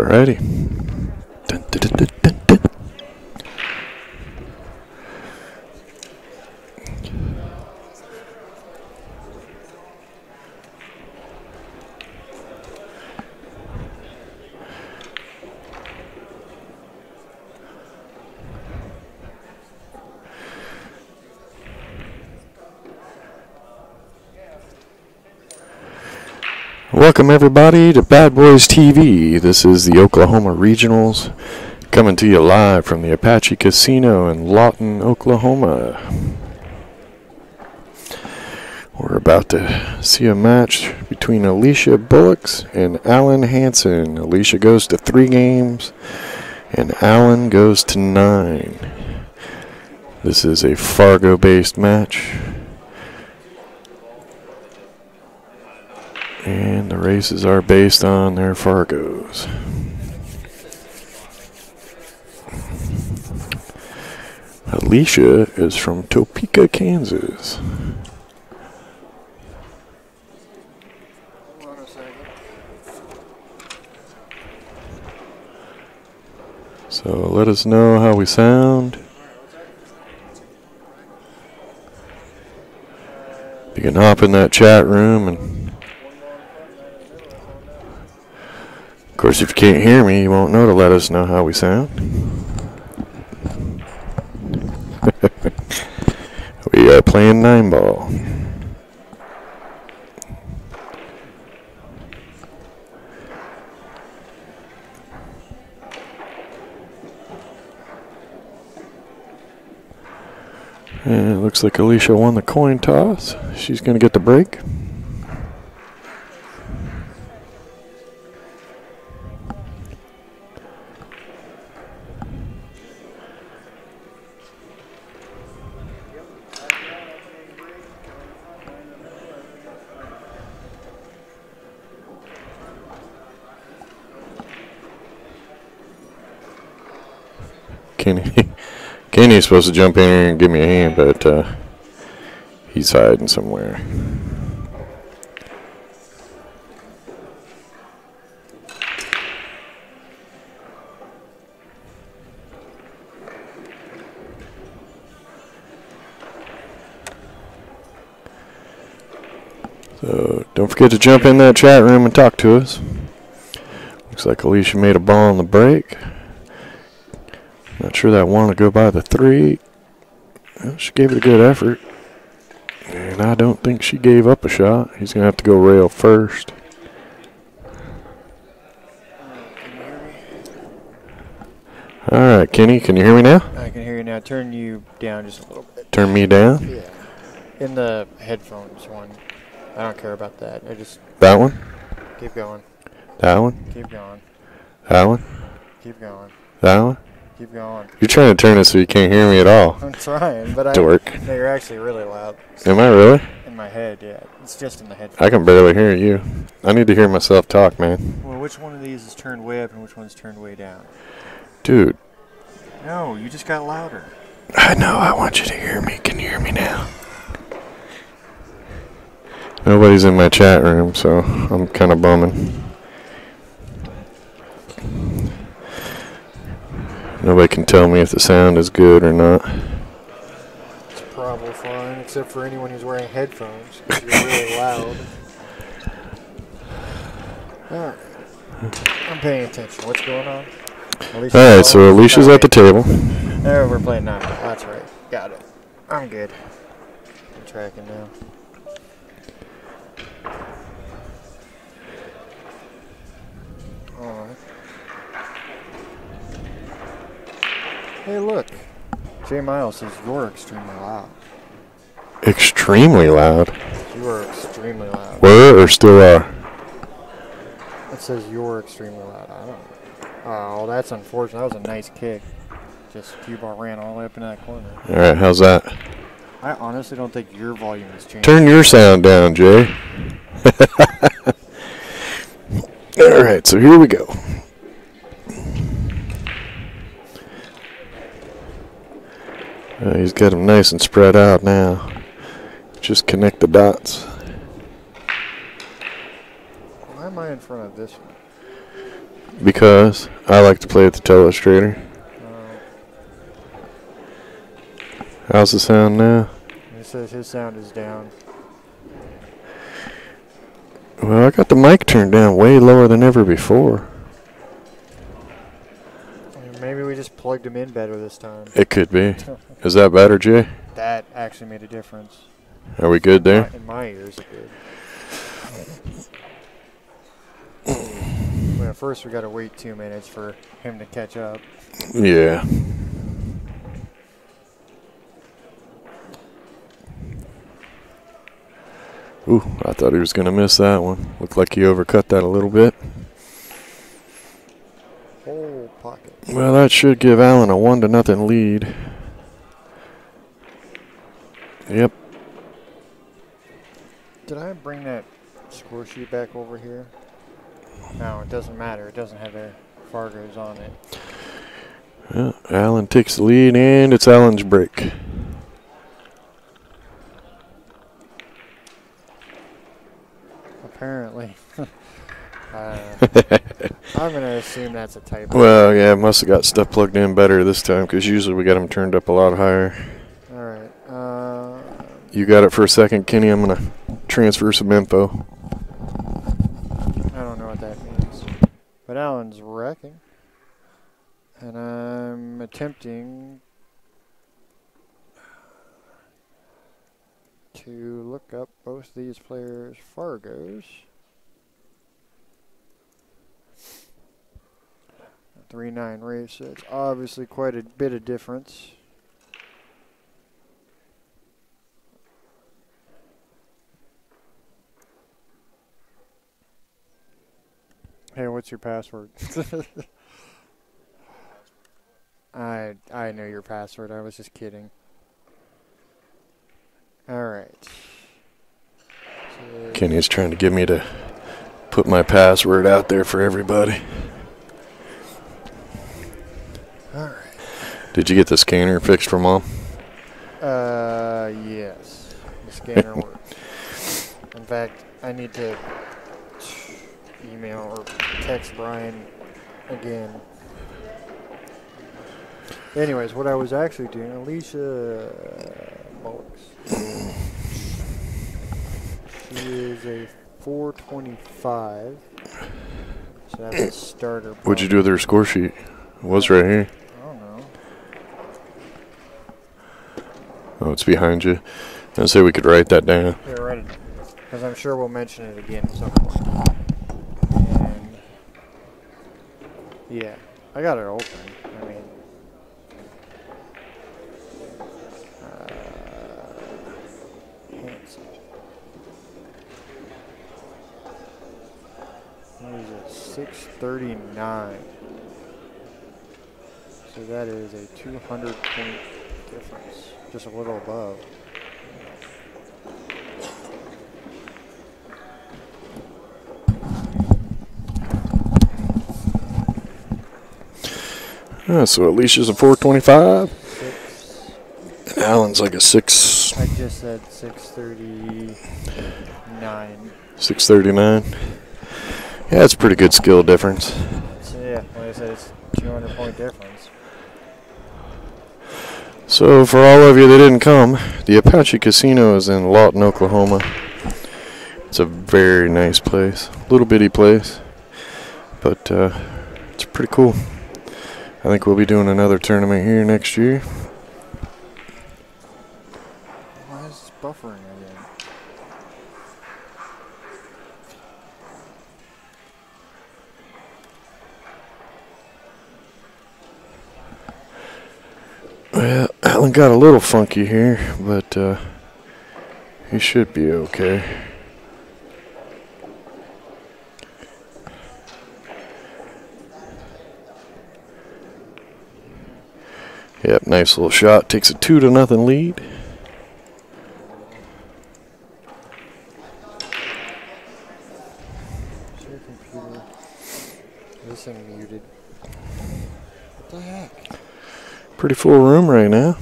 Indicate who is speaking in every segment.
Speaker 1: Alrighty. Dun, dun, dun, dun, dun, dun. Welcome everybody to Bad Boys TV. This is the Oklahoma Regionals coming to you live from the Apache Casino in Lawton, Oklahoma. We're about to see a match between Alisha Bullocks and Hanson. Alisha goes to 3 games and Alan goes to 9. This is a Fargo-based match. And the races are based on their Fargos. Alisha is from Topeka, Kansas. So let us know how we sound. You can hop in that chat room and of course, if you can't hear me, you won't know to let us know how we sound. We are playing 9-ball. And it looks like Alisha won the coin toss. She's going to get the break. Kenny's supposed to jump in here and give me a hand, but he's hiding somewhere. So don't forget to jump in that chat room and talk to us. Looks like Alisha made a ball on the break. Not sure that one will go by the 3. Well, she gave it a good effort. And I don't think she gave up a shot. He's going to have to go rail first. Alright, Kenny, can you hear me now?
Speaker 2: I can hear you now. Turn you down just a little bit.
Speaker 1: Turn me down?
Speaker 2: Yeah. In the headphones one. I don't care about that. I just...
Speaker 1: That one?
Speaker 2: Keep going.
Speaker 1: That one?
Speaker 2: Keep going.
Speaker 1: That one?
Speaker 2: Keep going.
Speaker 1: That one?
Speaker 2: Keep going.
Speaker 1: You're trying to turn it so you can't hear me at all.
Speaker 2: I'm trying, but
Speaker 1: Dork.
Speaker 2: No, you're actually really loud.
Speaker 1: Am I really?
Speaker 2: In my head, yeah. It's just in the headphones.
Speaker 1: I can barely hear you. I need to hear myself talk, man.
Speaker 2: Well, which one of these is turned way up and which one's turned way down?
Speaker 1: Dude.
Speaker 2: No, you just got louder.
Speaker 1: I know. I want you to hear me. Can you hear me now? Nobody's in my chat room, so I'm kind of bumming. Nobody can tell me if the sound is good or not.
Speaker 2: It's probably fine, except for anyone who's wearing headphones, because you're really loud. Alright. I'm paying attention. What's going on?
Speaker 1: Alright, so Alicia's at the table.
Speaker 2: There, we're playing 9. That's right. Got it. I'm good. I'm tracking now. Alright. Hey, look. J. Miles says you're extremely loud.
Speaker 1: Extremely loud?
Speaker 2: You are extremely loud.
Speaker 1: Were or still are?
Speaker 2: It says you're extremely loud. I don't know. Oh, that's unfortunate. That was a nice kick. Just Q-ball ran all the way up in that corner.
Speaker 1: Alright, how's that?
Speaker 2: I honestly don't think your volume has changed.
Speaker 1: Turn your sound down, Jay. Alright, so here we go. He's got them nice and spread out now. Just connect the dots.
Speaker 2: Why am I in front of this one?
Speaker 1: Because I like to play at the telestrator. How's the sound now?
Speaker 2: He says his sound is down.
Speaker 1: Well, I got the mic turned down way lower than ever before.
Speaker 2: Maybe we just plugged him in better this time.
Speaker 1: It could be. Is that better, Jay?
Speaker 2: That actually made a difference.
Speaker 1: Are we good there?
Speaker 2: In my ears, it did. Well, first we got to wait 2 minutes for him to catch up.
Speaker 1: Yeah. Ooh, I thought he was going to miss that one. Looked like he overcut that a little bit.
Speaker 2: Whole pocket.
Speaker 1: Well, that should give Allen a 1-0 lead. Yep.
Speaker 2: Did I bring that score sheet back over here? No, it doesn't matter. It doesn't have the Fargo's on it.
Speaker 1: Yeah, Allen takes the lead, and it's Allen's break.
Speaker 2: Apparently. I'm going to assume that's a typo.
Speaker 1: Well, yeah, must have got stuff plugged in better this time, because usually we got them turned up a lot higher.
Speaker 2: All right.
Speaker 1: You got it for a second, Kenny. I'm going to transfer some info.
Speaker 2: I don't know what that means. But Allen's wrecking. And I'm attempting to look up both these players' Fargo's. 3-9 race, so it's obviously quite a bit of difference. Hey, what's your password? I know your password. I was just kidding. All right. So
Speaker 1: Kenny's trying to get me to put my password out there for everybody.
Speaker 2: all right.
Speaker 1: Did you get the scanner fixed for Mom?
Speaker 2: Yes. The scanner worked. In fact, I need to email or text Brian again. Anyways, what I was actually doing, Alisha Bullocks. She is a 425. So that's a starter.
Speaker 1: What'd you do with her score sheet? It was right here.
Speaker 2: I don't know.
Speaker 1: Oh, it's behind you. I say we could write that down.
Speaker 2: Yeah, write it. Because I'm sure we'll mention it again at some point. And yeah, I got it open. I mean, Hanson. He's a 639. So that is a 200-point difference, just a little above.
Speaker 1: So Alicia's a 425.
Speaker 2: 6.
Speaker 1: And Allen's like a 6.
Speaker 2: I just said 639.
Speaker 1: 639. Yeah, it's a pretty good skill difference.
Speaker 2: So yeah, like I said, it's 200-point difference.
Speaker 1: So for all of you that didn't come, the Apache Casino is in Lawton, Oklahoma. It's a very nice place. Little bitty place. But it's pretty cool. I think we'll be doing another tournament here next year.
Speaker 2: Why is this buffering again?
Speaker 1: Well, Allen got a little funky here, but he should be okay. Yep, nice little shot. Takes a 2-0 lead.
Speaker 2: Is your computer? This thing muted. What the heck?
Speaker 1: Pretty full room right now.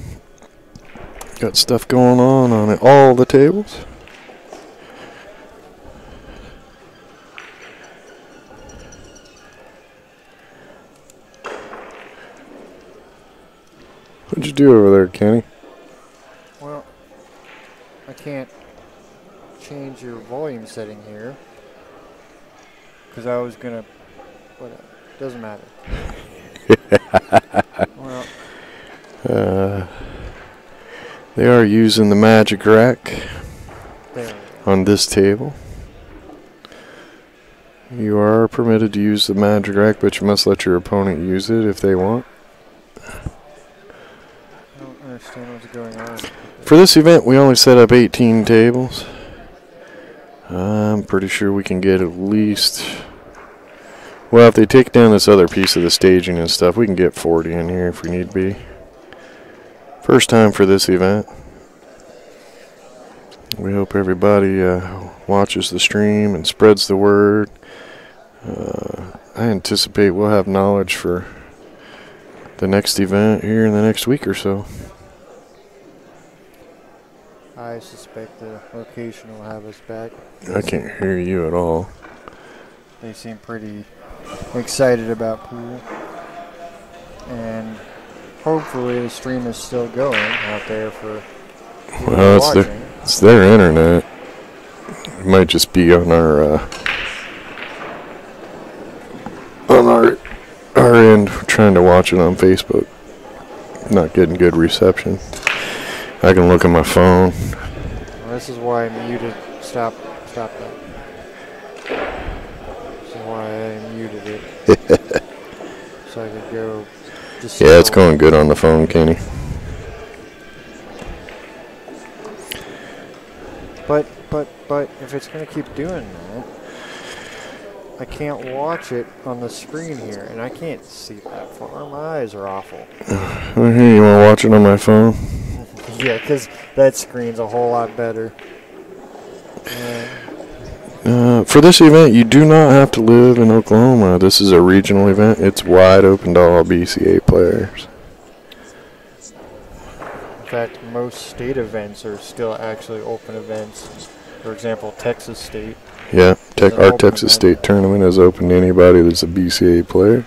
Speaker 1: Got stuff going on it, all the tables. What'd you do over there, Kenny?
Speaker 2: Well, I can't change your volume setting here because I was gonna. Whatever. Doesn't matter. Well,
Speaker 1: they are using the magic rack
Speaker 2: there.
Speaker 1: on this table. You are permitted to use the magic rack, but you must let your opponent use it if they want.
Speaker 2: I don't understand what's going on.
Speaker 1: For this event, we only set up 18 tables. I'm pretty sure we can get at least... Well, if they take down this other piece of the staging and stuff, we can get 40 in here if we need be. First time for this event. We hope everybody watches the stream and spreads the word. I anticipate we'll have knowledge for the next event here in the next week or so.
Speaker 2: I suspect the location will have us back.
Speaker 1: I can't hear you at all.
Speaker 2: They seem pretty excited about pool. And hopefully the stream is still going out there for people watching.
Speaker 1: It's their internet. It might just be on our end. We're trying to watch it on Facebook. Not getting good reception. I can look at my phone.
Speaker 2: Well, this is why I muted. Stop that. This is why I muted it. So I could go. Just
Speaker 1: yeah, it's going good on the phone, Kenny.
Speaker 2: But if it's going to keep doing that, I can't watch it on the screen here, and I can't see that far. My eyes are awful.
Speaker 1: Well, here, you want to watch it on my phone?
Speaker 2: Yeah, because that screen's a whole lot better.
Speaker 1: For this event, you do not have to live in Oklahoma. This is a regional event. It's wide open to all BCA players.
Speaker 2: In fact, most state events are still actually open events. For example, Texas State.
Speaker 1: Yeah, our Texas State tournament is open to anybody that's a BCA player.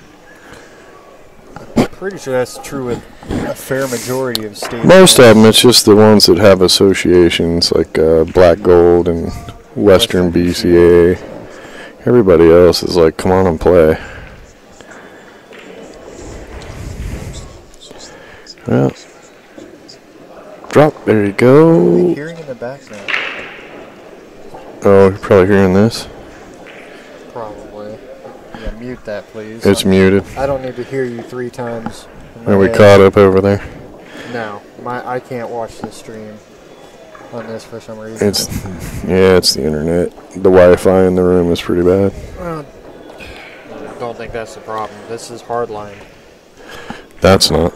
Speaker 2: I'm pretty sure that's true with a fair majority of state
Speaker 1: Most
Speaker 2: events.
Speaker 1: of them, it's just the ones that have associations like Black Gold and Western BCA. Everybody else is like, come on and play. Well, drop. There you go.
Speaker 2: Hearing in the background.
Speaker 1: Oh, you're probably hearing this.
Speaker 2: Probably. Yeah, mute that, please.
Speaker 1: It's muted.
Speaker 2: I don't need to hear you 3 times.
Speaker 1: Are we caught up over there?
Speaker 2: No, I can't watch the stream on this for some reason.
Speaker 1: It's the internet. The Wi-Fi in the room is pretty bad.
Speaker 2: Well, I don't think that's the problem. This is hardline.
Speaker 1: That's not.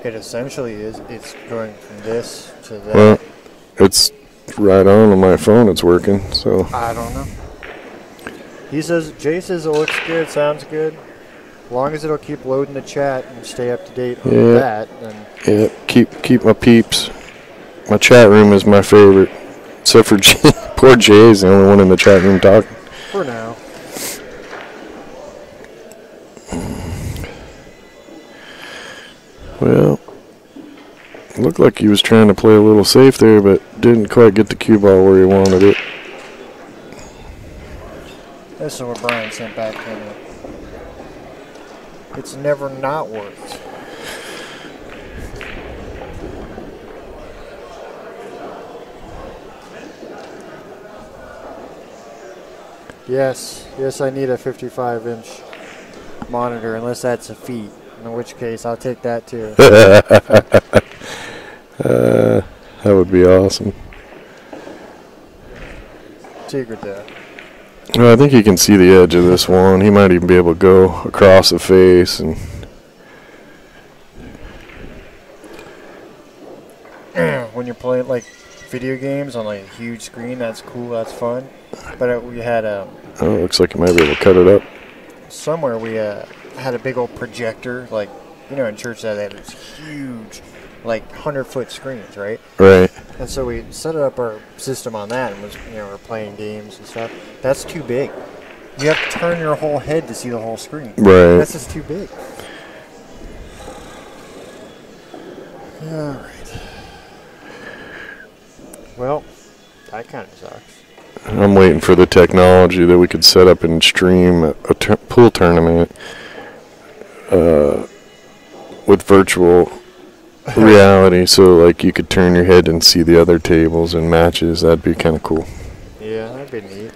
Speaker 2: It essentially is. It's going from this to that.
Speaker 1: Well, it's right on my phone. It's working. So
Speaker 2: I don't know. Jay says it looks good, sounds good. As long as it'll keep loading the chat and stay up to date on that, then
Speaker 1: yeah, keep my peeps. My chat room is my favorite, except for poor Jay is the only one in the chat room talking.
Speaker 2: for now.
Speaker 1: Well, it looked like he was trying to play a little safe there, but didn't quite get the cue ball where he wanted it.
Speaker 2: This is what Brian sent back to me. It's never not worked. Yes, I need a 55-inch monitor, unless that's a feat. In which case, I'll take that too.
Speaker 1: That would be awesome.
Speaker 2: Secret there.
Speaker 1: Well, I think you can see the edge of this one. He might even be able to go across the face. And
Speaker 2: when you're playing like video games on like a huge screen, that's cool, that's fun. But we had
Speaker 1: oh, it looks like you might be able to cut it up.
Speaker 2: somewhere we had a big old projector, like, you know, in church that they had these huge, like 100-foot screens, right?
Speaker 1: Right.
Speaker 2: And so we set up our system on that, and we're playing games and stuff. That's too big. You have to turn your whole head to see the whole screen.
Speaker 1: Right.
Speaker 2: That's just too big. All right. Well, that kind of sucks.
Speaker 1: I'm waiting for the technology that we could set up and stream a pool tournament with virtual reality, so like you could turn your head and see the other tables and matches. That'd be kind of cool.
Speaker 2: Yeah, that'd be neat.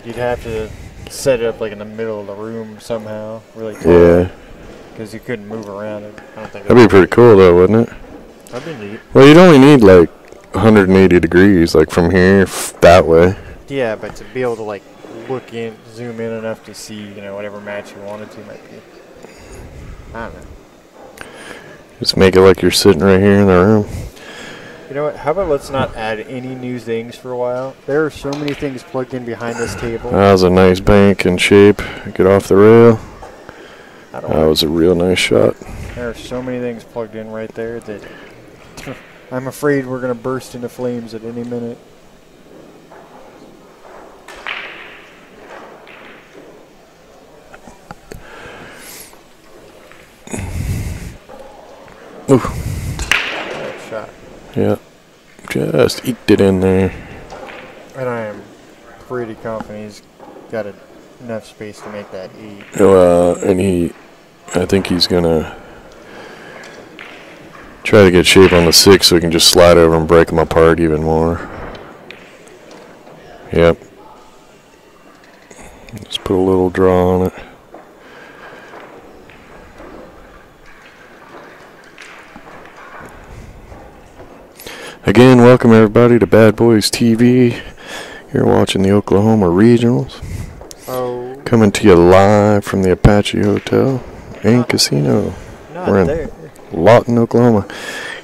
Speaker 2: You'd have to set it up like in the middle of the room somehow, really tall.
Speaker 1: Yeah.
Speaker 2: Because you couldn't move around it. I don't think
Speaker 1: That'd be pretty cool though, wouldn't it?
Speaker 2: That'd be neat.
Speaker 1: Well, you'd only need like 180 degrees, like from here that way.
Speaker 2: Yeah, but to be able to like look in, zoom in enough to see, whatever match you wanted to might be. I don't know.
Speaker 1: Just make it like you're sitting right here in the room.
Speaker 2: You know what? How about let's not add any new things for a while? There are so many things plugged in behind this table.
Speaker 1: That was a nice bank and shape. Get off the rail.
Speaker 2: That
Speaker 1: was a real nice shot.
Speaker 2: There are so many things plugged in right there that I'm afraid we're going to burst into flames at any minute.
Speaker 1: Ooh.
Speaker 2: Nice shot.
Speaker 1: Yeah. Just eked it in there.
Speaker 2: And I am pretty confident he's got enough space to make that 8.
Speaker 1: And I think he's going to try to get shape on the 6 so we can just slide over and break them apart even more. Yep. Just put a little draw on it. Again, welcome everybody to Bad Boys TV. You're watching the Oklahoma Regionals.
Speaker 2: Oh.
Speaker 1: Coming to you live from the Apache Hotel and Casino. We're in Lawton, Oklahoma.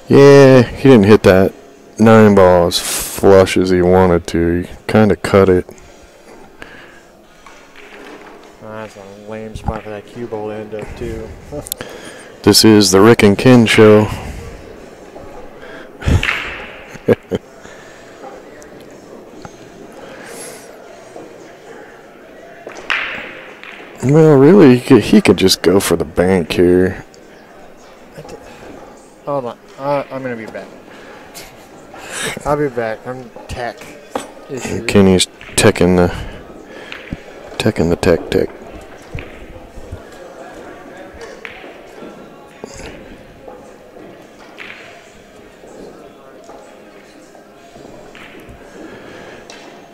Speaker 1: Yeah, he didn't hit that 9 ball as flush as he wanted to. He kind of cut it.
Speaker 2: That's a lame spot for that cue ball to end up too.
Speaker 1: This is the Rick and Ken show. Well, really, he could just go for the bank here.
Speaker 2: Hold on. I'm going to be back. I'll be back. I'm tech.
Speaker 1: Kenny's teching the tech.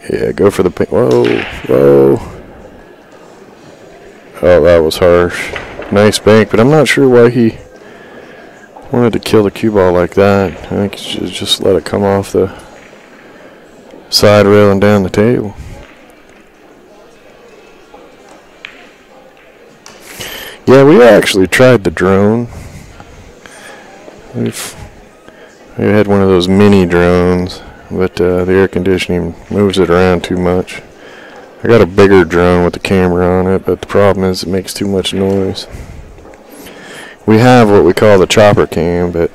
Speaker 1: Yeah, go for the pin. Whoa. Oh, that was harsh. Nice bank, but I'm not sure why he wanted to kill the cue ball like that. I think he should just let it come off the side rail and down the table. Yeah, we actually tried the drone. We had one of those mini drones, but the air conditioning moves it around too much. I got a bigger drone with the camera on it, but the problem is it makes too much noise. We have what we call the chopper cam, but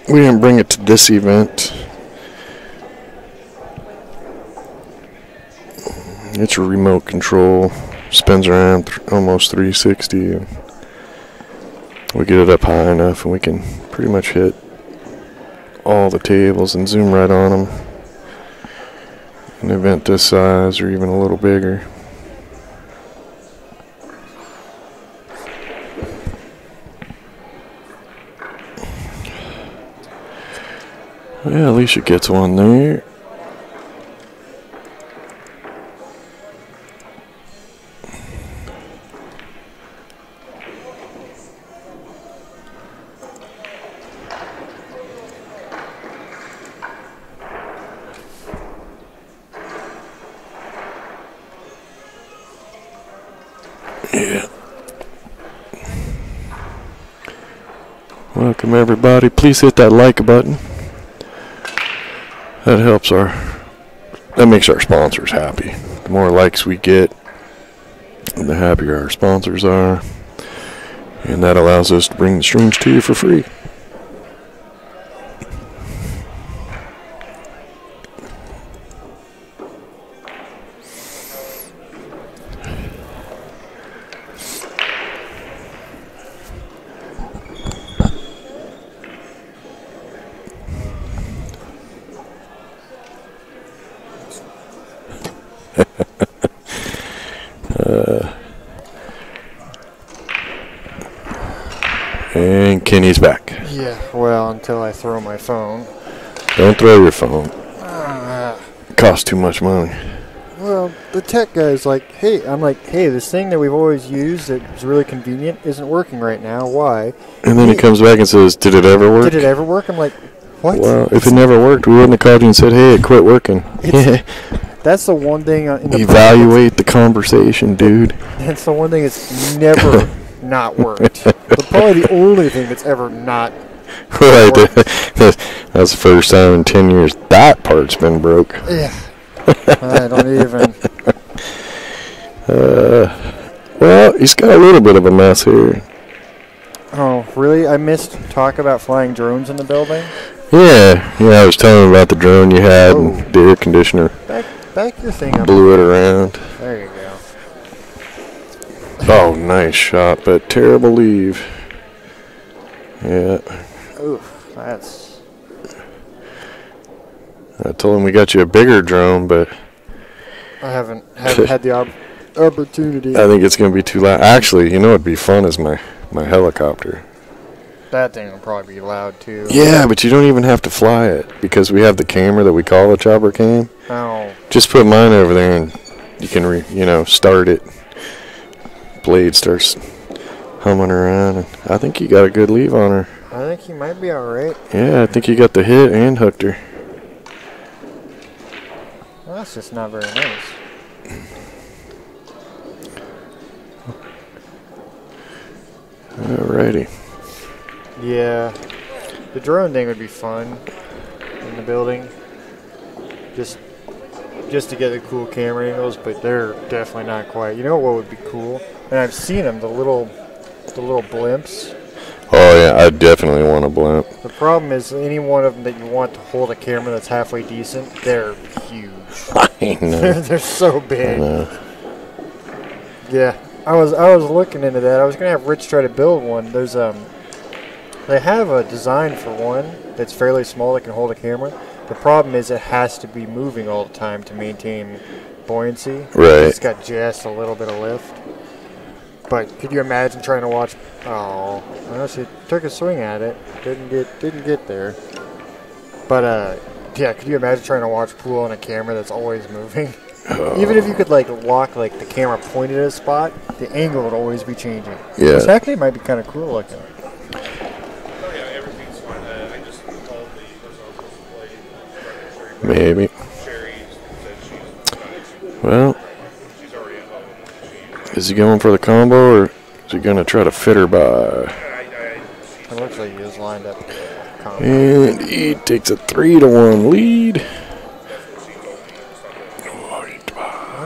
Speaker 1: we didn't bring it to this event. It's a remote control, spins around almost 360. And we get it up high enough and we can pretty much hit all the tables and zoom right on them. An event this size or even a little bigger. Yeah, Alisha gets one there. Yeah. Welcome everybody. Please hit that like button. That helps that makes our sponsors happy. The more likes we get, the happier our sponsors are. And that allows us to bring the streams to you for free. And Kenny's back.
Speaker 2: Yeah, well, until I throw my phone.
Speaker 1: Don't throw your phone. It costs too much money.
Speaker 2: Well, the tech guy's like, hey, I'm like, hey, this thing that we've always used that's really convenient isn't working right now. Why?
Speaker 1: And then he comes back and says, did it ever work?
Speaker 2: Did it ever work? I'm like, what?
Speaker 1: Well, if it never worked, we wouldn't have called you and said, hey, it quit working.
Speaker 2: That's the one thing.
Speaker 1: Evaluate the conversation, dude.
Speaker 2: That's the one thing that's never not worked. Probably the only thing that's ever not worked.
Speaker 1: That's the first time in 10 years that part's been broke.
Speaker 2: Yeah. I don't even.
Speaker 1: Well, he's got a little bit of a mess here.
Speaker 2: Oh, really? I missed talk about flying drones in the building?
Speaker 1: Yeah, I was telling him about the drone you had and the air conditioner.
Speaker 2: Back your thing up.
Speaker 1: Blew it around.
Speaker 2: There you go.
Speaker 1: Oh, nice shot, but terrible leave. Yeah.
Speaker 2: Oof, that's...
Speaker 1: I told him we got you a bigger drone, but...
Speaker 2: I haven't had the opportunity.
Speaker 1: I think it's going to be too loud. Actually, you know what'd be fun is my helicopter.
Speaker 2: That thing will probably be loud, too.
Speaker 1: Yeah, but you don't even have to fly it, because we have the camera that we call a chopper cam.
Speaker 2: Oh.
Speaker 1: Just put mine over there, and you can, start it. Blade starts humming around, and I think you got a good leave on her.
Speaker 2: I think he might be alright.
Speaker 1: Yeah, I think you got the hit and hooked her.
Speaker 2: Well, that's just not very nice.
Speaker 1: Alrighty.
Speaker 2: Yeah. The drone thing would be fun in the building. Just to get the cool camera angles, but they're definitely not quite. You know what would be cool? And I've seen them, the little blimps.
Speaker 1: Oh yeah, I definitely want a blimp.
Speaker 2: The problem is any one of them that you want to hold a camera that's halfway decent, they're huge.
Speaker 1: I know.
Speaker 2: They're so big.
Speaker 1: I know.
Speaker 2: Yeah, I was looking into that. I was gonna have Rich try to build one. There's they have a design for one that's fairly small that can hold a camera. The problem is it has to be moving all the time to maintain buoyancy.
Speaker 1: Right.
Speaker 2: It's got just a little bit of lift. But could you imagine trying to watch? Oh, well, she took a swing at it. Didn't get there. But yeah, could you imagine trying to watch pool on a camera that's always moving? Even if you could lock the camera pointed at a spot, the angle would always be changing.
Speaker 1: Yeah.
Speaker 2: Which actually might be kind of cool looking.
Speaker 1: Maybe. Well, is he going for the combo, or is he going to try to fit her by?
Speaker 2: It looks like he is lined up.
Speaker 1: And he takes a 3-1 lead.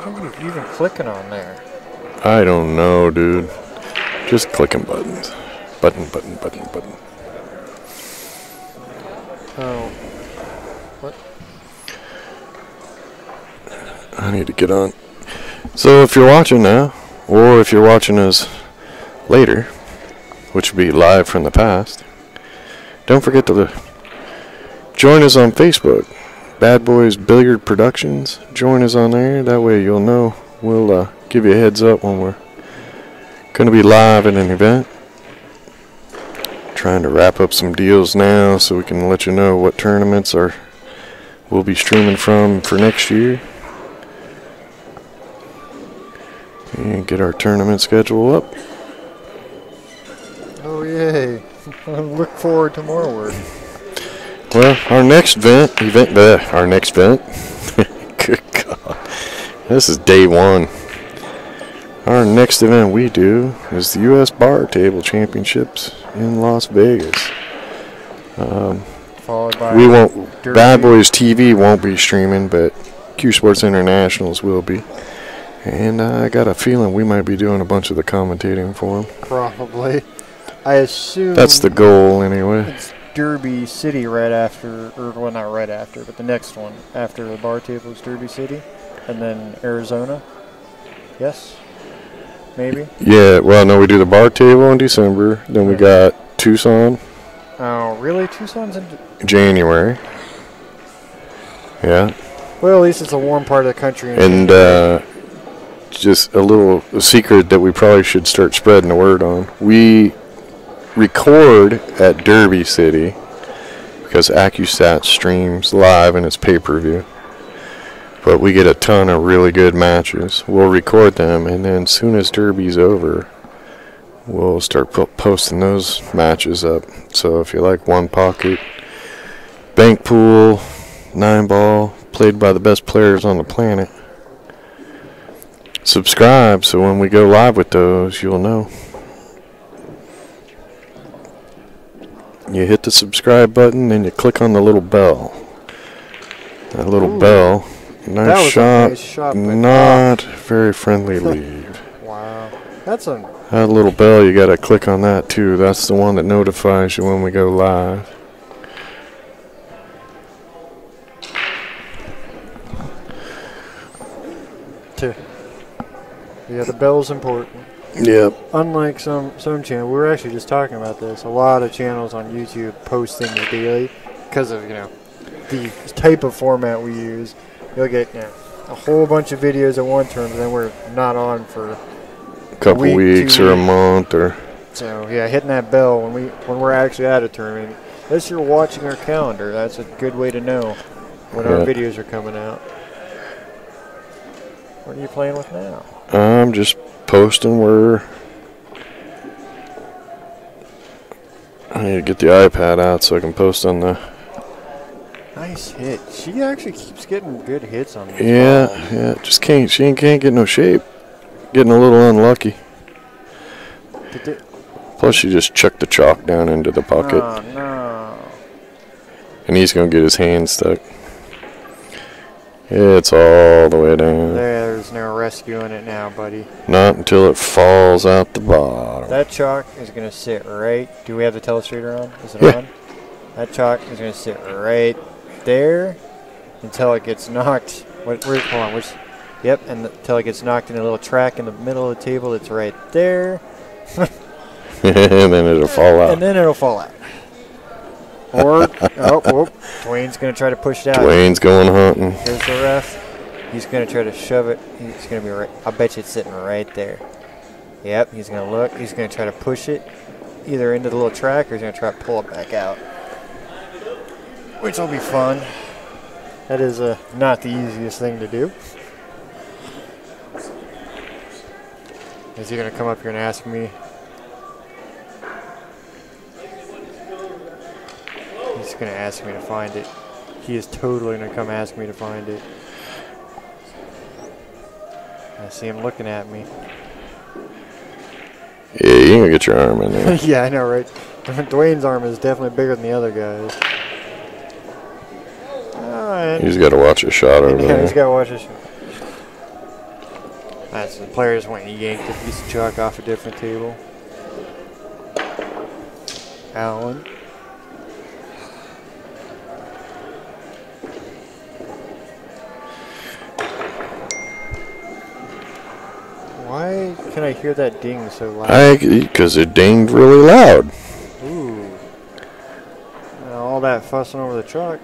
Speaker 2: What are you even clicking on there?
Speaker 1: I don't know, dude. Just clicking buttons. Button.
Speaker 2: Oh. What?
Speaker 1: I need to get on. So if you're watching now, or if you're watching us later, which will be live from the past, don't forget to join us on Facebook. BadBoys Billiard Productions. Join us on there. That way you'll know. We'll give you a heads up when we're going to be live at an event. Trying to wrap up some deals now so we can let you know what tournaments we'll be streaming from for next year. And get our tournament schedule up.
Speaker 2: Oh, yay. I look forward to more work.
Speaker 1: Well, our next event, good God, this is day one. Our next event we do is the U.S. Bar Table Championships in Las Vegas.
Speaker 2: Followed by
Speaker 1: BadBoys TV won't be streaming, but Q Sports Internationals will be. And I got a feeling we might be doing a bunch of the commentating for them.
Speaker 2: Probably. I assume
Speaker 1: that's the goal, anyway.
Speaker 2: It's Derby City right after, or well, not right after, but the next one after the bar table is Derby City, and then Arizona. Yes, maybe.
Speaker 1: Yeah. Well, no, we do the bar table in December. Then we got Tucson.
Speaker 2: Oh, really? Tucson's in
Speaker 1: January. Yeah.
Speaker 2: Well, at least it's a warm part of the country.
Speaker 1: And just a secret that we probably should start spreading the word on. record at Derby City because AccuStat streams live and it's pay-per-view. But we get a ton of really good matches. We'll record them, and then as soon as Derby's over, we'll start posting those matches up. So if you like One Pocket, Bank Pool, 9-ball, played by the best players on the planet, subscribe so when we go live with those, you'll know. You hit the subscribe button, and you click on the little bell. That little bell. Nice shot, not very friendly lead.
Speaker 2: Wow. That's a...
Speaker 1: That little bell, you gotta click on that too. That's the one that notifies you when we go live.
Speaker 2: Yeah, the bell's important.
Speaker 1: Yep.
Speaker 2: Unlike some channels, we were actually just talking about this. A lot of channels on YouTube post things daily because of, the type of format we use. You'll get a whole bunch of videos at one term, and then we're not on for
Speaker 1: a couple weeks or a month or.
Speaker 2: So yeah, hitting that bell when we're actually at a tournament. Unless you're watching our calendar, that's a good way to know when our videos are coming out. What are you playing with now?
Speaker 1: I'm just posting where I need to get the iPad out so I can post on the.
Speaker 2: Nice hit. She actually keeps getting good hits on this.
Speaker 1: Yeah. Just can't. She can't get no shape. Getting a little unlucky. Plus, she just chucked the chalk down into the pocket.
Speaker 2: Oh no!
Speaker 1: And he's gonna get his hand stuck. It's all the way down.
Speaker 2: There's no rescuing it now, buddy.
Speaker 1: Not until it falls out the bottom.
Speaker 2: That chalk is going to sit right. Do we have the telestrator on? Is it on? That chalk is going to sit right there until it gets knocked. Hold on. Yep, and until it gets knocked in a little track in the middle of the table that's right there.
Speaker 1: And then it'll fall out.
Speaker 2: And then it'll fall out. Or, Dwayne's going to try to push it out.
Speaker 1: Dwayne's going hunting.
Speaker 2: Here's the ref. He's going to try to shove it. He's going to be right. I bet you it's sitting right there. Yep, he's going to look. He's going to try to push it either into the little track or he's going to try to pull it back out. Which will be fun. That is not the easiest thing to do. Is he going to come up here and ask me? He's going to ask me to find it. He is totally going to come ask me to find it. I see him looking at me.
Speaker 1: Yeah, you going to get your arm in there.
Speaker 2: Yeah, I know, right? Dwayne's arm is definitely bigger than the other guy's.
Speaker 1: He's got to watch a shot over there.
Speaker 2: Yeah, he's got to watch a shot. That's the players went and yanked a piece of chalk off a different table. Allen. Why can I hear that ding so loud?
Speaker 1: Because it dinged really loud.
Speaker 2: Ooh. All that fussing over the chalk.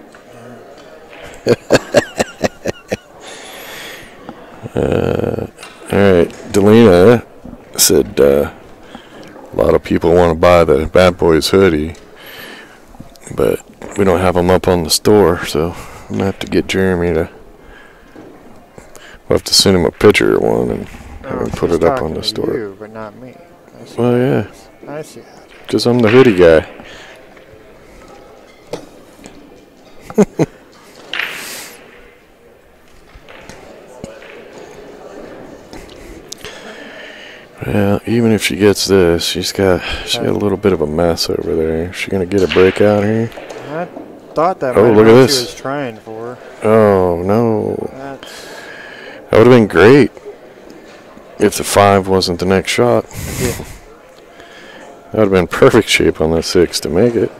Speaker 1: Alright, Delina said a lot of people want to buy the BadBoys hoodie, but we don't have them up on the store, so I'm going to have to get Jeremy to. We'll have to send him a picture of one and put it up on the store.
Speaker 2: You, but not me.
Speaker 1: Well, yeah.
Speaker 2: I see.
Speaker 1: Because I'm the hoodie guy. Well, even if she gets this, she's got a little bit of a mess over there. Is she gonna get a breakout here?
Speaker 2: I thought that.
Speaker 1: Oh, look at this!
Speaker 2: She was trying for.
Speaker 1: Oh no! That would have been great if the 5 wasn't the next shot.
Speaker 2: Yeah.
Speaker 1: That would have been perfect shape on the 6 to make it.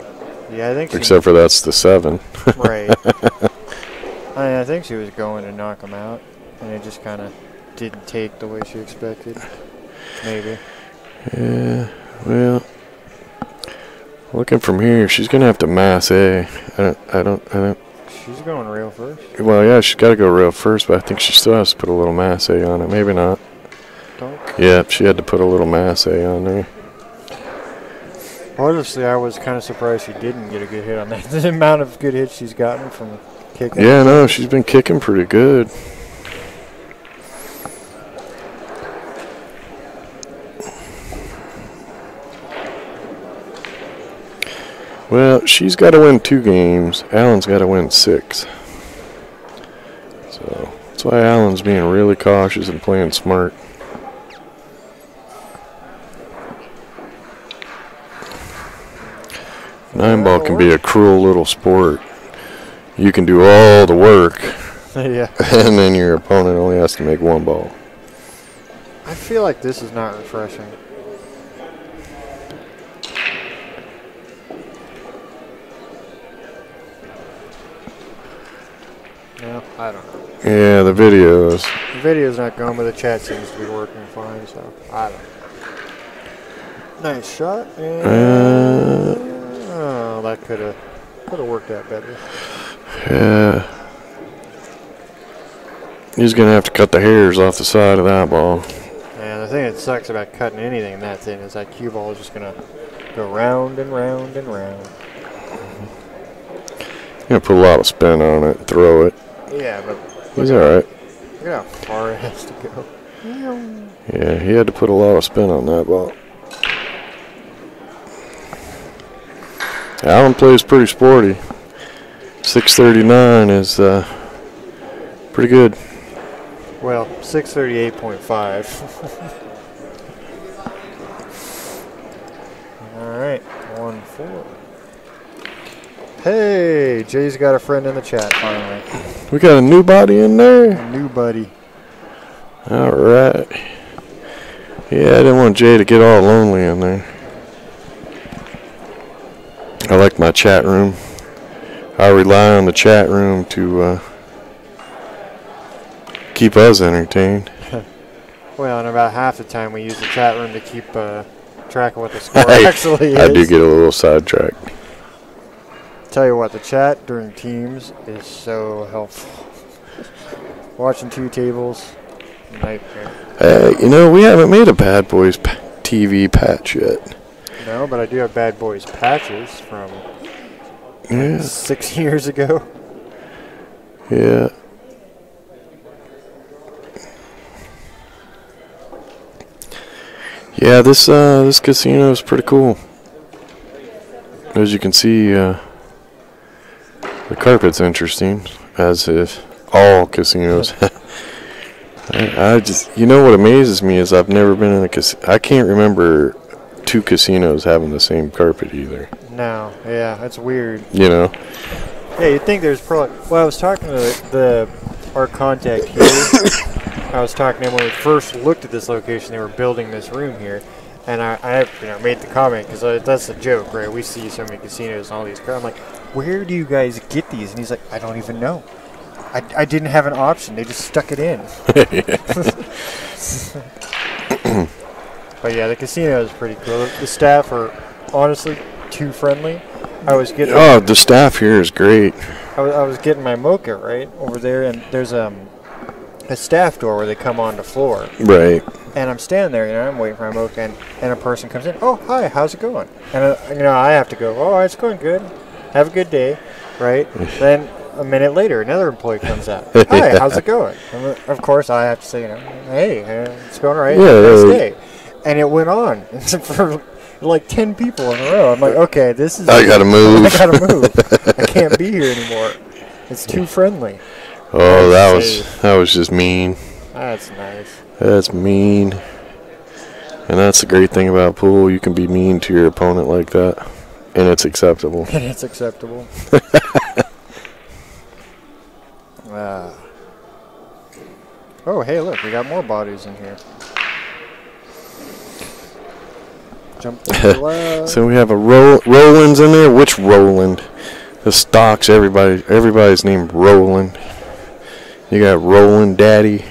Speaker 2: Yeah, I think.
Speaker 1: Except for that's the 7.
Speaker 2: Right. I think she was going to knock him out, and it just kind of didn't take the way she expected. Maybe. Yeah. Well,
Speaker 1: looking from here, she's gonna have to mass A. I don't.
Speaker 2: She's going rail first.
Speaker 1: Well, yeah, she's got to go rail first, but I think she still has to put a little mass A on it. Maybe not.
Speaker 2: Don't.
Speaker 1: Yeah, she had to put a little mass A on there.
Speaker 2: Honestly, I was kind of surprised she didn't get a good hit on that. The amount of good hits she's gotten from kicking.
Speaker 1: Yeah, no, she's been kicking pretty good. Well, she's got to win 2 games. Allen's got to win 6. So that's why Allen's being really cautious and playing smart. Nine ball can be a cruel little sport. You can do all the work,
Speaker 2: Yeah.
Speaker 1: and then your opponent only has to make 1 ball.
Speaker 2: I feel like this is not refreshing. No, I don't know.
Speaker 1: Yeah, the videos.
Speaker 2: The video's not going, but the chat seems to be working fine, so I don't know. Nice shot. And oh, that could have worked out better.
Speaker 1: Yeah. He's going to have to cut the hairs off the side of that ball.
Speaker 2: And the thing that sucks about cutting anything in that thing is that cue ball is just going to go round and round and round.
Speaker 1: You're going to put a lot of spin on it and throw it.
Speaker 2: Yeah, but
Speaker 1: He's alright.
Speaker 2: look how far it has to go.
Speaker 1: Yeah, he had to put a lot of spin on that ball. Allen plays pretty sporty. 639 is pretty good.
Speaker 2: Well, 638.5. All right, 1-4. Hey, Jay's got a friend in the chat finally.
Speaker 1: We got a new body in there.
Speaker 2: A new buddy.
Speaker 1: All right. Yeah, I didn't want Jay to get all lonely in there. I like my chat room. I rely on the chat room to keep us entertained.
Speaker 2: Well, and about half the time we use the chat room to keep track of what the score actually is.
Speaker 1: I do get a little sidetracked.
Speaker 2: Tell you what, the chat during teams is so helpful. Watching 2 tables, nightmare.
Speaker 1: Hey, you know, we haven't made a Bad Boys TV patch yet.
Speaker 2: No, but I do have Bad Boys patches from
Speaker 1: Yeah.
Speaker 2: 6 years ago.
Speaker 1: Yeah. Yeah, this casino is pretty cool. As you can see, the carpet's interesting, as if all casinos. I just, you know what amazes me is I've never been in a casino. I can't remember 2 casinos having the same carpet either.
Speaker 2: No, yeah, that's weird.
Speaker 1: You know?
Speaker 2: Yeah, you'd think there's probably. Well, I was talking to our contact here. I was talking to him when we first looked at this location. They were building this room here, and I made the comment because that's a joke, right? We see so many casinos and all these. I'm like, where do you guys get these? And he's like, I don't even know. I didn't have an option. They just stuck it in. But yeah, the casino is pretty cool. The staff are honestly too friendly. I was getting.
Speaker 1: Oh, the staff here is great.
Speaker 2: I was getting my mocha right over there, and there's a staff door where they come on the floor.
Speaker 1: Right.
Speaker 2: And I'm standing there, I'm waiting for my mocha, and a person comes in. Oh, hi, how's it going? And I have to go. Oh, it's going good. Have a good day, right? Then a minute later, another employee comes out. Hi, how's it going? And of course, I have to say, hey, it's going all right.
Speaker 1: Yeah,
Speaker 2: Nice day. And it went on for like 10 people in a row. I'm like, okay, this is.
Speaker 1: I gotta move.
Speaker 2: I gotta move. I can't be here anymore. It's too friendly.
Speaker 1: Oh, that was just mean.
Speaker 2: That's nice.
Speaker 1: That's mean. And that's the great thing about pool. You can be mean to your opponent like that, and it's acceptable.
Speaker 2: And it's acceptable. Oh, hey, look, we got more bodies in here. Jump to the left.
Speaker 1: So we have a Roland's in there. Which Roland? The stocks. Everybody's named Roland. You got Roland Daddy,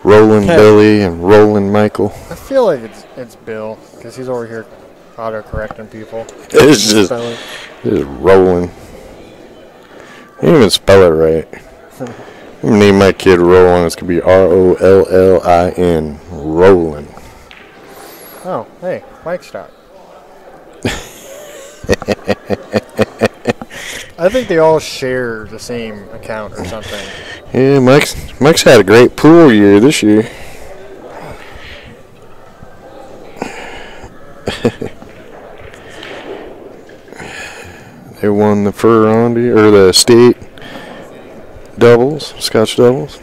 Speaker 1: Roland Billy, and Roland Michael.
Speaker 2: I feel like it's Bill, because he's over here auto-correcting people.
Speaker 1: It's just Roland. You didn't even spell it right. I'm gonna name my kid Roland. It's gonna be Rollin. Roland.
Speaker 2: Oh, hey, mic stop. I think they all share the same account or something.
Speaker 1: Yeah, Mike's had a great pool year this year. They won the Ferrandi or the state doubles, Scotch doubles.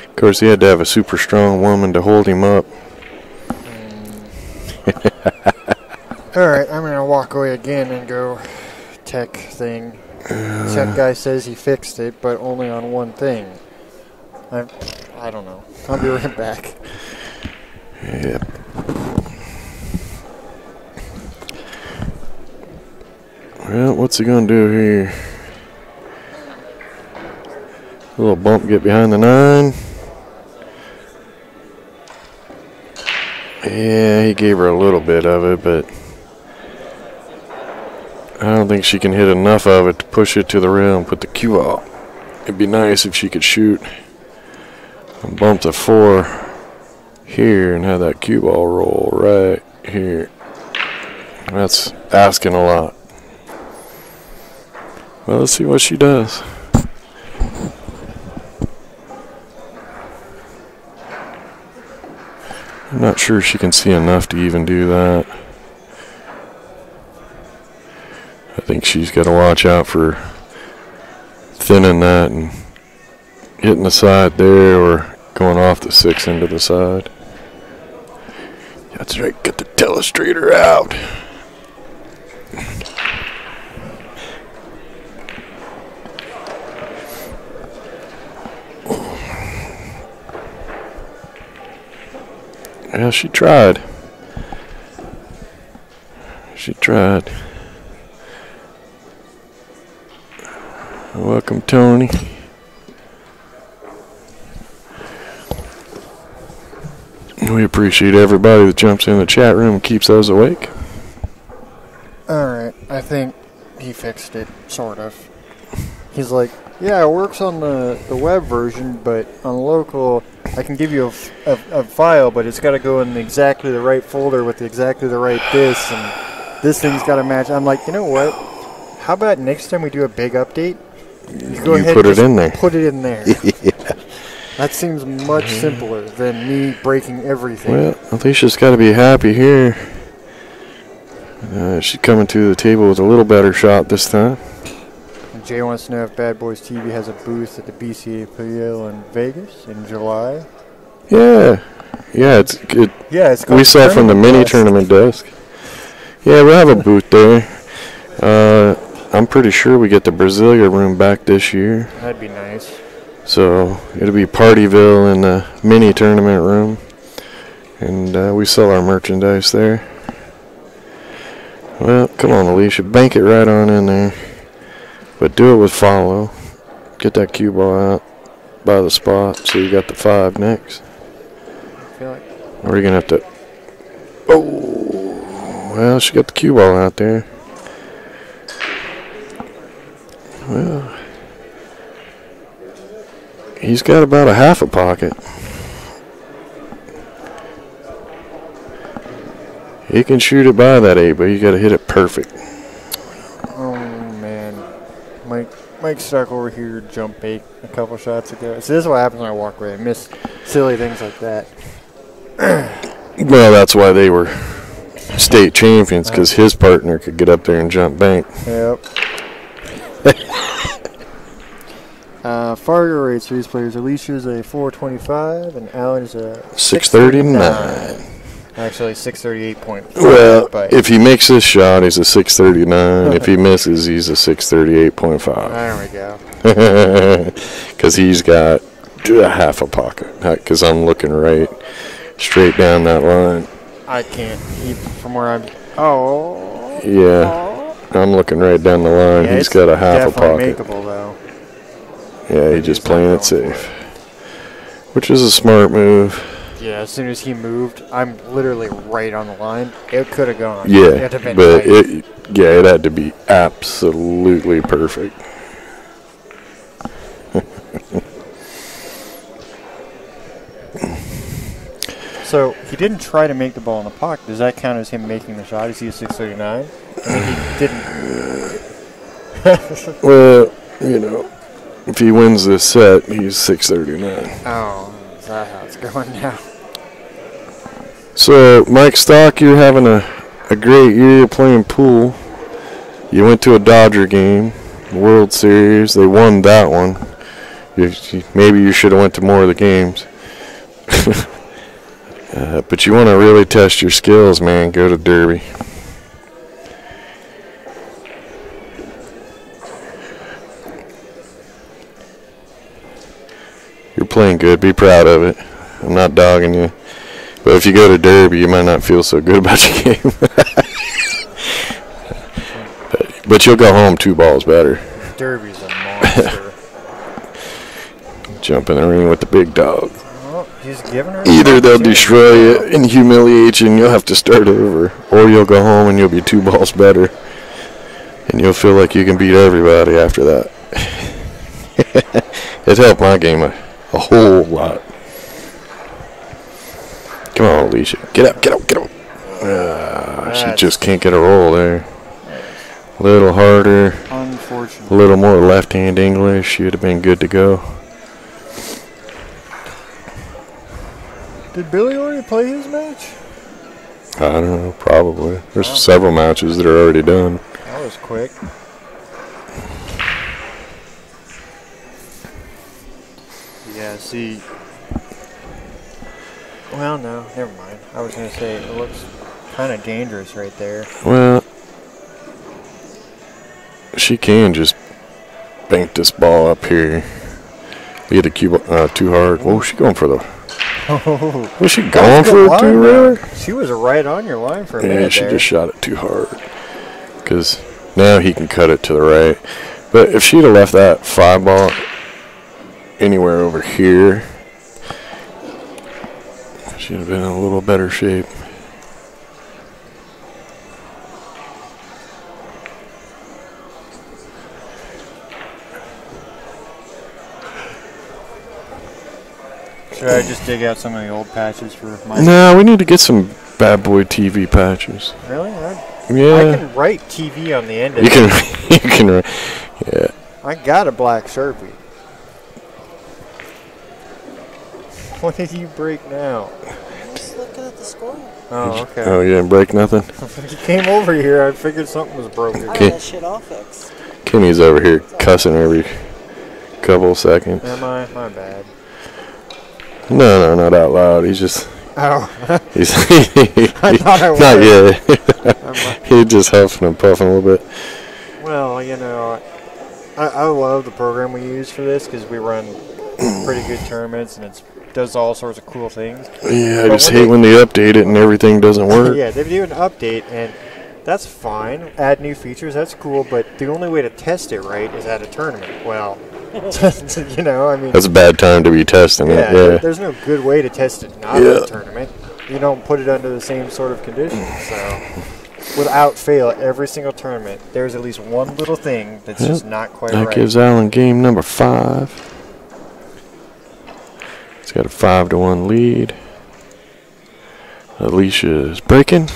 Speaker 1: Of course, he had to have a super strong woman to hold him up.
Speaker 2: Alright, I'm gonna walk away again and go tech thing. Tech guy says he fixed it, but only on one thing. I don't know. I'll be right back.
Speaker 1: Yep. Well, what's he gonna do here? A little bump, get behind the 9. Yeah, he gave her a little bit of it, but I don't think she can hit enough of it to push it to the rail and put the cue out. It'd be nice if she could shoot and bump the 4 here and have that cue ball roll right here. That's asking a lot. Well, let's see what she does. I'm not sure she can see enough to even do that. I think she's got to watch out for thinning that and hitting the side there or going off the 6 into the side. That's right, get the telestrator out. Yeah, she tried. She tried. Welcome, Tony. We appreciate everybody that jumps in the chat room and keeps us awake.
Speaker 2: Alright, I think he fixed it, sort of. He's like, yeah, it works on the web version, but on local, I can give you a file, but it's got to go in exactly the right folder with exactly the right this, and this thing's got to match. I'm like, you know what? How about next time we do a big update? You go ahead
Speaker 1: put
Speaker 2: and
Speaker 1: it in there.
Speaker 2: Put it in there.
Speaker 1: Yeah.
Speaker 2: That seems much simpler than me breaking everything.
Speaker 1: Well, Alicia's got to be happy here. She's coming to the table with a little better shot this time.
Speaker 2: Jay wants to know if Bad Boys TV has a booth at the BCAPL in Vegas in July.
Speaker 1: Yeah, it's good.
Speaker 2: Yeah, it's
Speaker 1: we saw from the mini tournament desk. Yeah, we'll have a booth there. I'm pretty sure we get the Brasilia room back this year.
Speaker 2: That'd be nice.
Speaker 1: So it'll be Partyville in the mini tournament room, and we sell our merchandise there. Well, come on, Alisha, bank it right on in there. But do it with follow. Get that cue ball out by the spot so you got the 5 next.
Speaker 2: I feel like.
Speaker 1: Or you're going to have to... Oh, well, she got the cue ball out there. Well, he's got about a half a pocket. He can shoot it by that 8, but you got to hit it perfect.
Speaker 2: Oh, man. Mike stuck over here jump bait a couple shots ago. So this is what happens when I walk away. I miss silly things like that.
Speaker 1: Well, that's why they were state champions, because his partner could get up there and jump bank.
Speaker 2: Yep. Fargo rates for these players. Alicia's a 425 and Alan is a
Speaker 1: 639.
Speaker 2: Actually, 638.5.
Speaker 1: Well,
Speaker 2: but
Speaker 1: if he makes this shot, he's a 639. If he misses, he's a 638.5.
Speaker 2: there we go.
Speaker 1: Because he's got a half a pocket. Because I'm looking right straight down that line.
Speaker 2: I can't keep from where I'm. Oh.
Speaker 1: Yeah. I'm looking right down the line.
Speaker 2: Yeah,
Speaker 1: he's got a half a
Speaker 2: definitely
Speaker 1: pocket.
Speaker 2: makeable, though.
Speaker 1: Yeah, he's just playing it safe. Which is a smart move.
Speaker 2: Yeah, as soon as he moved, I'm literally right on the line. It could have gone.
Speaker 1: Yeah,
Speaker 2: It had been
Speaker 1: but
Speaker 2: tight.
Speaker 1: it had to be absolutely perfect.
Speaker 2: So he didn't try to make the ball in the pocket. Does that count as him making the shot? Is he a 639? I mean, he didn't.
Speaker 1: Well, you know, if he wins this set, he's 639.
Speaker 2: Oh, is that how it's going now?
Speaker 1: So, Mike Stock, you're having a great year playing pool. You went to a Dodger game, World Series. They won that one. Maybe you should have went to more of the games. But you want to really test your skills, man. Go to Derby. You're playing good. Be proud of it. I'm not dogging you. But if you go to Derby, you might not feel so good about your game. but you'll go home 2 balls better.
Speaker 2: Derby's a monster.
Speaker 1: Jump in the ring with the big dog.
Speaker 2: Oh, he's giving her.
Speaker 1: Either they'll destroy you and humiliate you and you'll have to start over, or you'll go home and you'll be 2 balls better. And you'll feel like you can beat everybody after that. It helped my game a whole lot. Come on, Alicia. Get up. She just can't get a roll there. A little harder.
Speaker 2: Unfortunately.
Speaker 1: A little more left-hand English. She would have been good to go.
Speaker 2: Did Billy already play his match?
Speaker 1: I don't know. Probably. There's several matches that are already done.
Speaker 2: That was quick. Yeah, see. Well, no, never mind. I was going to say, it looks kind of dangerous right there.
Speaker 1: Well, she can just bank this ball up here. Lead the cue too hard. Whoa, she going for the...
Speaker 2: Oh,
Speaker 1: Was she going for it too, really?
Speaker 2: She was right on your line for a minute.
Speaker 1: Yeah, she just shot it too hard. Because now he can cut it to the right. But if she'd have left that 5 ball anywhere over here, she'd have been in a little better shape.
Speaker 2: Should I just dig out some of the old patches for my...
Speaker 1: No, we need to get some Bad Boy TV patches.
Speaker 2: Really?
Speaker 1: Yeah.
Speaker 2: I can write TV on the end of
Speaker 1: You
Speaker 2: it.
Speaker 1: you can, yeah.
Speaker 2: I got a black Sharpie. What did you break now?
Speaker 3: I'm just looking at the score.
Speaker 2: Oh, okay.
Speaker 1: Oh, you didn't break nothing?
Speaker 2: When you came over here, I figured something was broken.
Speaker 3: I got
Speaker 1: Okay.
Speaker 3: that shit all fixed.
Speaker 1: Kimmy's over here cussing every couple of seconds.
Speaker 2: Am I? My bad.
Speaker 1: No, not out loud. He's just...
Speaker 2: Oh.
Speaker 1: He's
Speaker 2: I thought I was.
Speaker 1: Not yet.
Speaker 2: I'm like,
Speaker 1: He's just huffing and puffing a little bit.
Speaker 2: well, you know, I love the program we use for this because we run pretty good tournaments and it does all sorts of cool things.
Speaker 1: Yeah, I
Speaker 2: But
Speaker 1: just
Speaker 2: when
Speaker 1: hate when they update it and everything doesn't work.
Speaker 2: Yeah, they do an update and that's fine. Add new features, that's cool. But the only way to test it right is at a tournament. Well, you know, I mean,
Speaker 1: That's a bad time to be testing it. Yeah.
Speaker 2: there's no good way to test it not at a tournament. You don't put it under the same sort of conditions. So, without fail, every single tournament, there's at least one little thing that's just not quite
Speaker 1: That
Speaker 2: right.
Speaker 1: gives Allen game number 5. He's got a 5-1 lead. Alisha is breaking.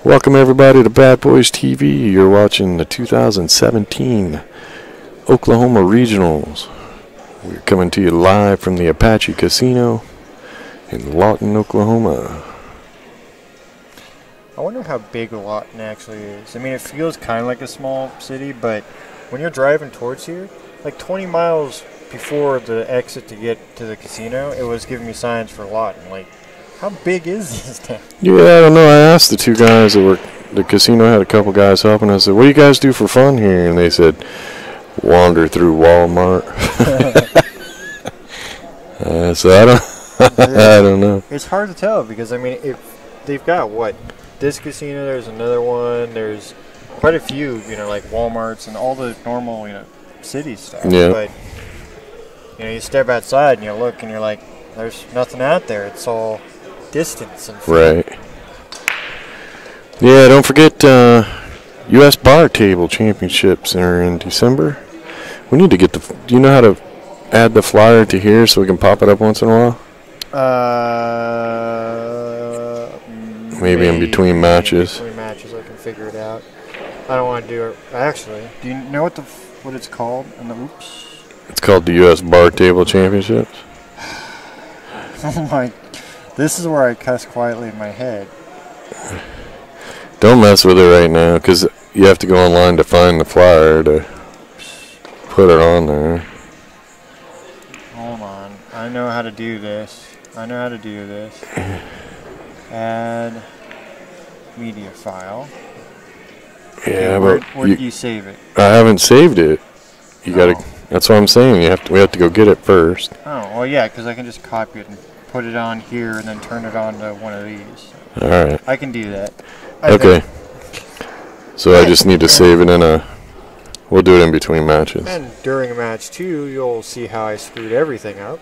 Speaker 1: Welcome everybody to Bad Boys TV. You're watching the 2017 Oklahoma Regionals. We're coming to you live from the Apache Casino in Lawton, Oklahoma.
Speaker 2: I wonder how big Lawton actually is. I mean, it feels kind of like a small city, but when you're driving towards here, like 20 miles before the exit to get to the casino, it was giving me signs for Lawton. Like, how big is this town?
Speaker 1: Yeah, I don't know. I asked the 2 guys that were, the casino had a couple guys helping. I said, what do you guys do for fun here? And they said, wander through Walmart. So I don't know.
Speaker 2: It's hard to tell because, I mean, if they've got what? This casino, there's another one, there's quite a few, you know, like Walmarts and all the normal, you know, city stuff.
Speaker 1: Yeah.
Speaker 2: But, you know, you step outside and you look and you're like, there's nothing out there. It's all distance and
Speaker 1: Right. Yeah, don't forget U.S. Bar Table Championships are in December. We need to get the... Do you know how to add the flyer to here so we can pop it up once in a while? Maybe in between matches.
Speaker 2: In between matches, I can figure it out. I don't want to do it. Actually, do you know what it's called? And the oops.
Speaker 1: It's called the U.S. Bar Table Championships.
Speaker 2: Oh my! This is where I cuss quietly in my head.
Speaker 1: Don't mess with it right now, because you have to go online to find the flyer to put it on there.
Speaker 2: Hold on. I know how to do this. Add media file.
Speaker 1: Yeah,
Speaker 2: where
Speaker 1: but
Speaker 2: did you save it?
Speaker 1: I haven't saved it. You gotta. That's what I'm saying. We have to go get it first.
Speaker 2: Oh well, yeah, because I can just copy it and put it on here and then turn it on to one of these.
Speaker 1: All right.
Speaker 2: I can do that.
Speaker 1: Okay. So I just need to save it in a. We'll do it in between matches.
Speaker 2: And during a match too, you'll see how I screwed everything up.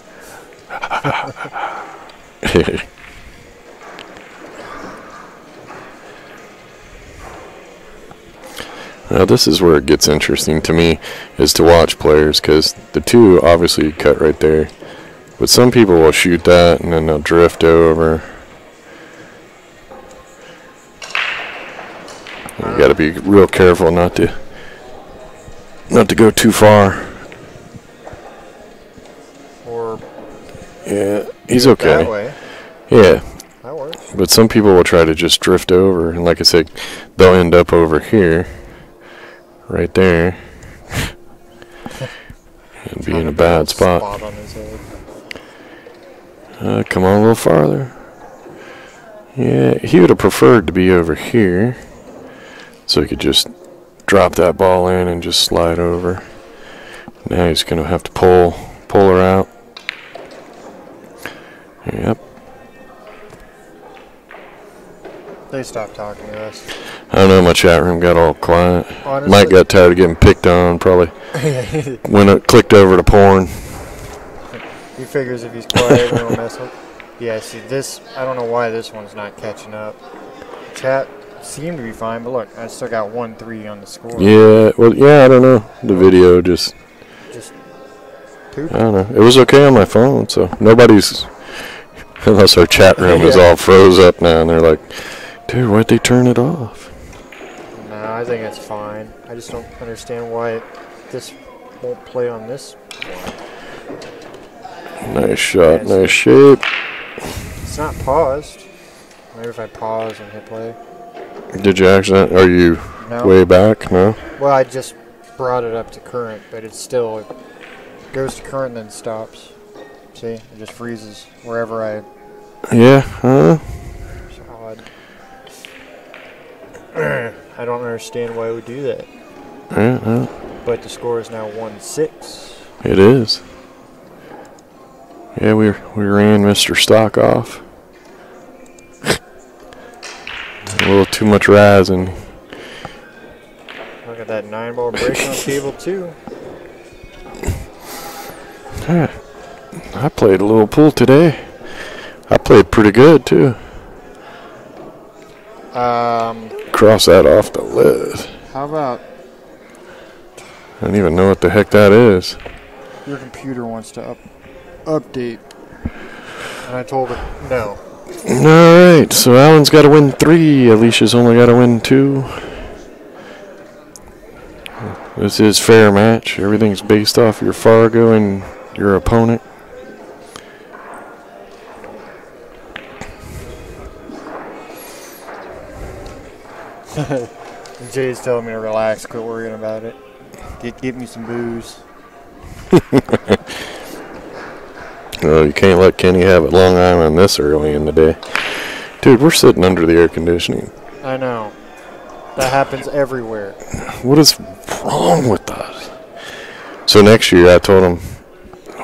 Speaker 1: Now this is where it gets interesting to me, is to watch players, because the two obviously cut right there, but some people will shoot that and then they'll drift over. You got to be real careful not to go too far.
Speaker 2: Or
Speaker 1: yeah, he's okay.
Speaker 2: that way.
Speaker 1: Yeah.
Speaker 2: That works.
Speaker 1: But some people will try to just drift over, and like I said, they'll end up over here, right there, and be in a bad spot.
Speaker 2: On his head.
Speaker 1: Come on a little farther. Yeah, he would have preferred to be over here, so he could just drop that ball in and just slide over. Now he's going to have to pull her out. Yep.
Speaker 2: They stopped talking to us.
Speaker 1: I don't know, my chat room got all quiet.
Speaker 2: Honestly,
Speaker 1: Mike got tired of getting picked on, probably. Clicked over to porn.
Speaker 2: He figures if he's quiet, we don't mess with. Yeah, see this. I don't know why this one's not catching up. Chat seemed to be fine, but look, I still got 1-3 on the score.
Speaker 1: Yeah, well, yeah, I don't know. The video just
Speaker 2: poop.
Speaker 1: I don't know. It was okay on my phone, so nobody's. Unless our chat room is all froze up now, and they're like, dude, why'd they turn it off?
Speaker 2: No, I think it's fine. I just don't understand why this won't play on this one.
Speaker 1: Nice shot, nice shape.
Speaker 2: It's not paused. Maybe if I pause and hit play.
Speaker 1: Did you accident? Are you
Speaker 2: No.
Speaker 1: way back? No?
Speaker 2: Well, I just brought it up to current, but it goes to current and then stops. See? It just freezes wherever I...
Speaker 1: Yeah, huh?
Speaker 2: It's odd. I don't understand why it would do that.
Speaker 1: Yeah,
Speaker 2: But the score is now 1-6.
Speaker 1: it is. Yeah, we ran Mr. Stock off. A little too much rising.
Speaker 2: Look at that 9-ball break on table 2.
Speaker 1: I played a little pool today. I played pretty good, too. Cross that off the list.
Speaker 2: How about
Speaker 1: I don't even know what the heck that is.
Speaker 2: your computer wants to update? And I told it no.
Speaker 1: Alright, so Alan's got to win 3. Alicia's only got to win 2. This is fair match. Everything's based off your Fargo and your opponent.
Speaker 2: Jay's telling me to relax, quit worrying about it. Get me some booze.
Speaker 1: Oh, you can't let Kenny have it Long Island this early in the day. Dude, we're sitting under the air conditioning.
Speaker 2: I know. That happens everywhere.
Speaker 1: What is wrong with us? So next year, I told him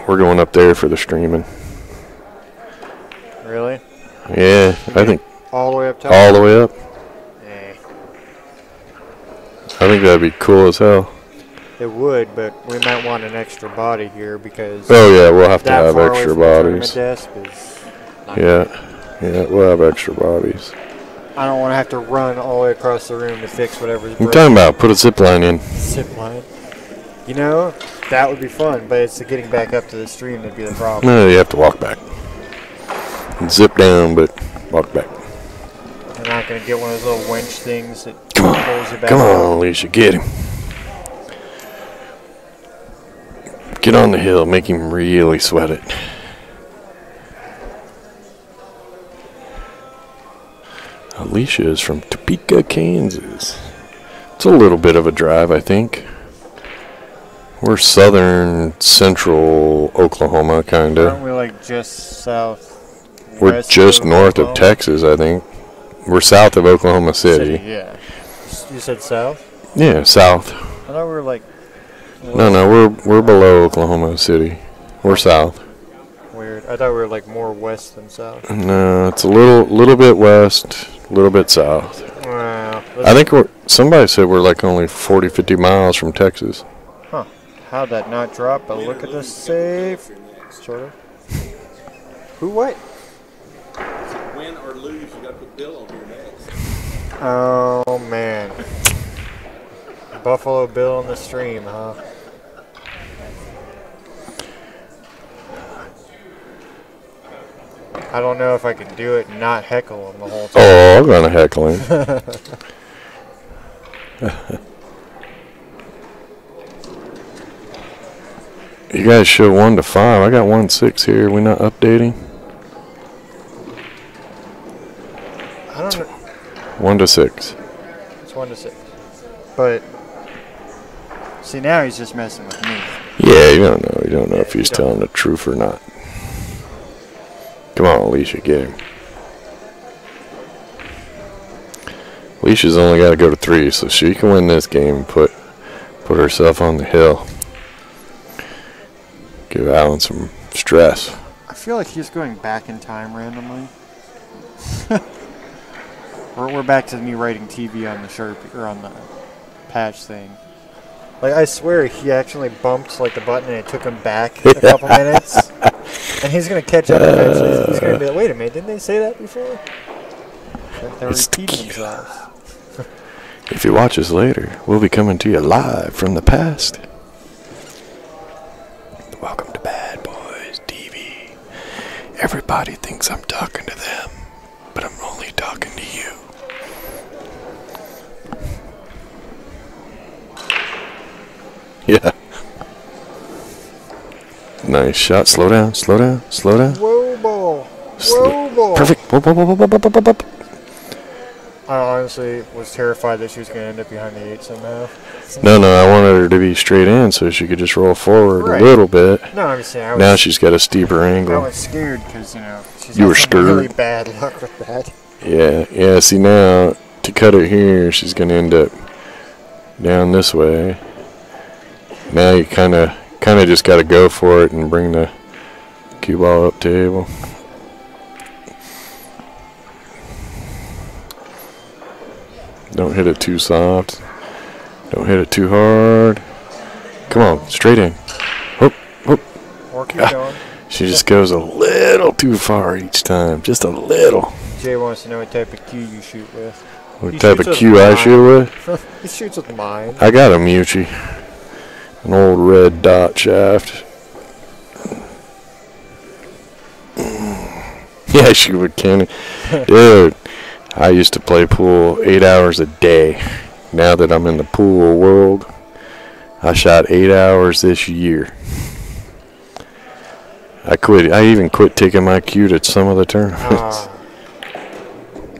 Speaker 1: we're going up there for the streaming.
Speaker 2: Really?
Speaker 1: Yeah, I think
Speaker 2: All the way up top?
Speaker 1: all the way up.
Speaker 2: Eh.
Speaker 1: I think that'd be cool as hell.
Speaker 2: It would, but we might want an extra body here because
Speaker 1: Oh yeah, we'll have to
Speaker 2: that
Speaker 1: have
Speaker 2: far away
Speaker 1: extra
Speaker 2: from the tournament
Speaker 1: bodies.
Speaker 2: desk is not
Speaker 1: Yeah, we'll have extra bodies.
Speaker 2: I don't want to have to run all the way across the room to fix whatever's
Speaker 1: I'm
Speaker 2: broken.
Speaker 1: talking about put a zip line in.
Speaker 2: Zip line. You know, that would be fun, but it's the getting back up to the stream that'd be the problem.
Speaker 1: No, you have to walk back. Zip down, but walk back.
Speaker 2: You're not going to get one of those little winch things that
Speaker 1: Come
Speaker 2: pulls you
Speaker 1: on.
Speaker 2: back
Speaker 1: Come
Speaker 2: up.
Speaker 1: on, Alisha. Get him. Get on the hill. Make him really sweat it. Alisha is from Topeka, Kansas. It's a little bit of a drive, I think. We're southern central Oklahoma, kind
Speaker 2: Aren't
Speaker 1: of.
Speaker 2: we like just south?
Speaker 1: We're
Speaker 2: west
Speaker 1: just north of
Speaker 2: Oklahoma?
Speaker 1: Texas, I think. We're south of Oklahoma City.
Speaker 2: Yeah. You said south?
Speaker 1: Yeah, south.
Speaker 2: I thought we were like.
Speaker 1: No, we're below Oklahoma City. We're south.
Speaker 2: Weird. I thought we were like more west than south.
Speaker 1: No, it's a little bit west, a little bit south.
Speaker 2: Wow.
Speaker 1: I think somebody said we're like only 40, 50 miles from Texas.
Speaker 2: Huh. How'd that not drop? But look at the save. Sort of. Who what?
Speaker 4: Win or lose, you got to put Bill on here next.
Speaker 2: Oh, man. Buffalo Bill on the stream, huh? I don't know if I can do it and not heckle him the whole time.
Speaker 1: Oh, I'm going to heckle him. You guys show 1 to 5. I got 1-6 here. We're not updating.
Speaker 2: I don't know.
Speaker 1: 1 to 6.
Speaker 2: It's 1 to 6. But, see, now he's just messing with me.
Speaker 1: Yeah, you don't know. You don't know if he's telling the truth or not. Come on, Alisha, get him. Alicia's only got to go to 3, so she can win this game and put herself on the hill. Give Alan some stress.
Speaker 2: I feel like he's going back in time randomly. we're back to me writing TV on the shirt or on the patch thing. Like, I swear he actually bumped like the button and it took him back a couple minutes. And he's going to catch up eventually. He's going to be like, wait a minute, didn't they say that before? They're repeating themselves.
Speaker 1: If you watch us later, we'll be coming to you live from the past. Welcome to Bad Boys TV. Everybody thinks I'm talking to them, but I'm only talking to you. Yeah. Nice shot. Slow down, slow down, slow down.
Speaker 2: Whoa, ball. Whoa, ball.
Speaker 1: Perfect. Whoop, whoop, whoop, whoop, whoop, whoop, whoop.
Speaker 2: I honestly was terrified that she was going to end up behind the 8 somehow.
Speaker 1: No, I wanted her to be straight in so she could just roll forward
Speaker 2: Right.
Speaker 1: a little bit.
Speaker 2: No, I'm just saying.
Speaker 1: Now she's got a steeper
Speaker 2: I
Speaker 1: angle.
Speaker 2: was scared because, she's
Speaker 1: You
Speaker 2: had
Speaker 1: were
Speaker 2: some
Speaker 1: scared?
Speaker 2: really bad luck with that.
Speaker 1: Yeah. See, now to cut it here, she's going to end up down this way. Now you kind of just got to go for it and bring the cue ball up table. Don't hit it too soft. Don't hit it too hard. Come on, straight in. Whoop, whoop.
Speaker 2: Or keep going.
Speaker 1: She just goes a little too far each time. Just a little.
Speaker 2: Jay wants to know what type of cue you shoot with.
Speaker 1: What
Speaker 2: He
Speaker 1: type
Speaker 2: shoots
Speaker 1: of
Speaker 2: with
Speaker 1: cue I
Speaker 2: mine.
Speaker 1: shoot with?
Speaker 2: He shoots with mine.
Speaker 1: I got a Mucci. An old red dot shaft. Yeah, shoot with cannon. Dude, I used to play pool 8 hours a day. Now that I'm in the pool world, I shot 8 hours this year. I even quit taking my cue to some of the tournaments.